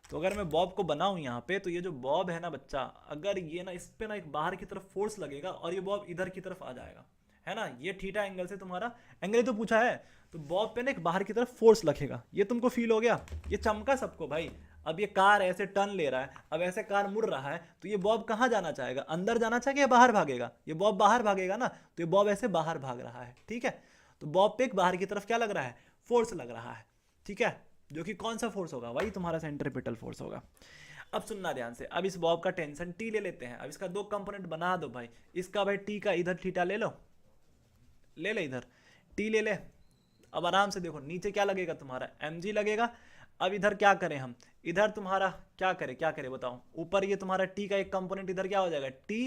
तो अगर मैं बॉब को बनाऊं यहाँ पे, तो ये जो बॉब है ना बच्चा, अगर ये ना इस पे ना एक बाहर की तरफ फोर्स लगेगा और ये बॉब इधर की तरफ आ जाएगा, है ना। ये थीटा एंगल से तुम्हारा एंगल तो पूछा है, तो बॉब पे ना एक बाहर की तरफ फोर्स लगेगा। ये तुमको फील हो गया, ये चमका सबको भाई। अब ये कार ऐसे टर्न ले रहा है, अब ऐसे कार मुड़ रहा है, तो ये बॉब कहाँ जाना चाहेगा, अंदर जाना चाहेगा या बाहर भागेगा? ये बॉब बाहर भागेगा ना, तो ये बॉब ऐसे बाहर भाग रहा है, ठीक है। तो बॉब पे एक बाहर की तरफ क्या लग रहा है, फोर्स लग रहा है, ठीक है। जो कि कौन सा फोर्स होगा, वही तुम्हारा सेंट्रीपिटल फोर्स होगा। अब सुनना ध्यान से। अब इस बॉब का टेंशन टी ले लेते हैं। अब इसका दो कंपोनेंट बना दो भाई। इसका भाई टी का इधर थीटा ले लो, ले ले इधर टी ले ले। अब आराम से देखो नीचे क्या लगेगा तुम्हारा mg लगेगा। अब इधर क्या करें हम, इधर तुम्हारा क्या करें बताओ, ऊपर ये तुम्हारा t का एक कंपोनेंट इधर क्या हो जाएगा t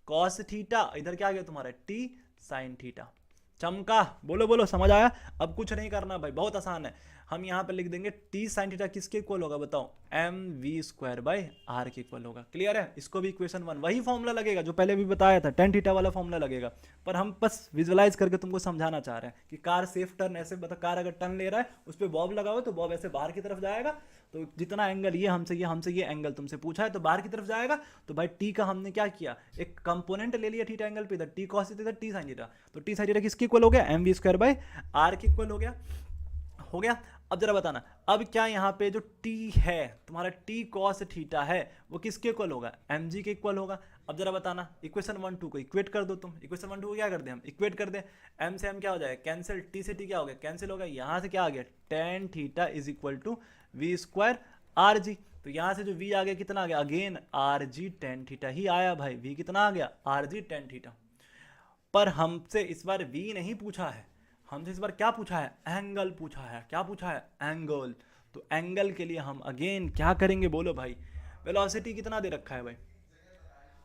cos थीटा, इधर क्या आ गया तुम्हारा t sin थीटा। चमका, बोलो बोलो समझ आया। अब कुछ नहीं करना भाई, बहुत आसान है। हम यहाँ पे लिख देंगे टी साइन थीटा किसके इक्वल होगा बताओ, m we square by are के इक्वल होगा। क्लियर है, इसको भी इक्वेशन 1 वही फॉर्मूला लगेगा जो पहले भी बताया था, टेन थीटा वाला फॉर्मूला लगेगा। पर हम बस विजुअलाइज करके तुमको समझाना चाह रहे हैं कि कार सेफ टर्न ऐसे, मतलब कार अगर टर्न ले रहा है उस पर बॉब लगाओ तो बॉब ऐसे बाहर की तरफ जाएगा, तो जितना एंगल ये हमसे ये एंगल तुमसे पूछा है तो बाहर की तरफ जाएगा। तो भाई टी का हमने क्या किया, एक कंपोनेंट ले लिया थीटा एंगल पे, इधर टी कॉस इधर टी साइन थीटा, तो टी साइन थीटा किसके इक्वल हो गया, m we square by are के इक्वल हो गया। अब जरा बताना, अब क्या यहाँ पे जो t है तुम्हारा t cos थीटा है वो किसके इक्वल होगा, mg के इक्वल होगा। अब जरा बताना इक्वेशन 1 2 को इक्वेट कर दो तुम, इक्वेशन 1 2 को क्या कर दे हम इक्वेट कर दे, m से m क्या हो जाएगा कैंसिल, t से t क्या हो गया कैंसिल हो गया, यहाँ से क्या आ गया tan theta is equal to we square r g. तो यहाँ से जो v आ गया कितना आ गया, अगेन आर जी टेन थीटा ही आया भाई, v कितना आ गया आर जी टेन थीटा। पर हमसे इस बार v नहीं पूछा है, हमसे इस बार क्या पूछा है, एंगल पूछा है। क्या पूछा है, एंगल। तो एंगल के लिए हम अगेन क्या करेंगे बोलो भाई, वेलोसिटी कितना दे रखा है भाई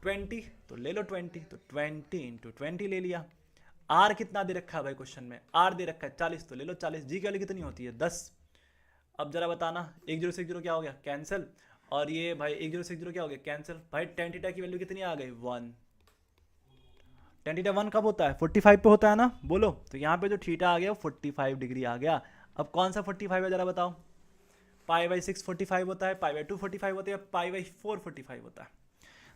20, तो ले लो 20, तो 20 इंटू 20 ले लिया। आर कितना दे रखा है भाई क्वेश्चन में, आर दे रखा है 40, तो ले लो 40। जी की वैल्यू कितनी होती है 10। अब जरा बताना 1 0 से 1 0 क्या हो गया कैंसिल, और ये भाई 1 0 से 1 0 क्या हो गया कैंसिल। भाई टेन थीटा की वैल्यू कितनी आ गई 1। टेन थीटा 1 कब होता है 45 पे होता है ना, बोलो। तो यहाँ पे जो थीटा आ गया 45 डिग्री आ गया। अब कौन सा 45 है जरा बताओ, पाई बाई 6 45 होता है, पाई बाई 2 45 होता है, पाई बाई 4 45 होता है।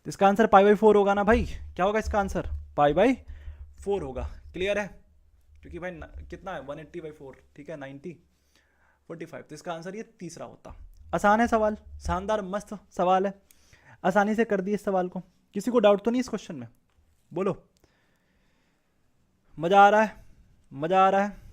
तो इसका आंसर पाई बाई 4 होगा ना भाई, क्या होगा इसका आंसर पाई बाई 4 होगा। क्लियर है, क्योंकि भाई कितना है 180 बाई 4, ठीक है 90 45, तो इसका आंसर ये तीसरा होता। आसान है सवाल, शानदार मस्त सवाल है, आसानी से कर दिए इस सवाल को। किसी को डाउट तो नहीं इस क्वेश्चन में, बोलो। मज़ा आ रहा है, मज़ा आ रहा है।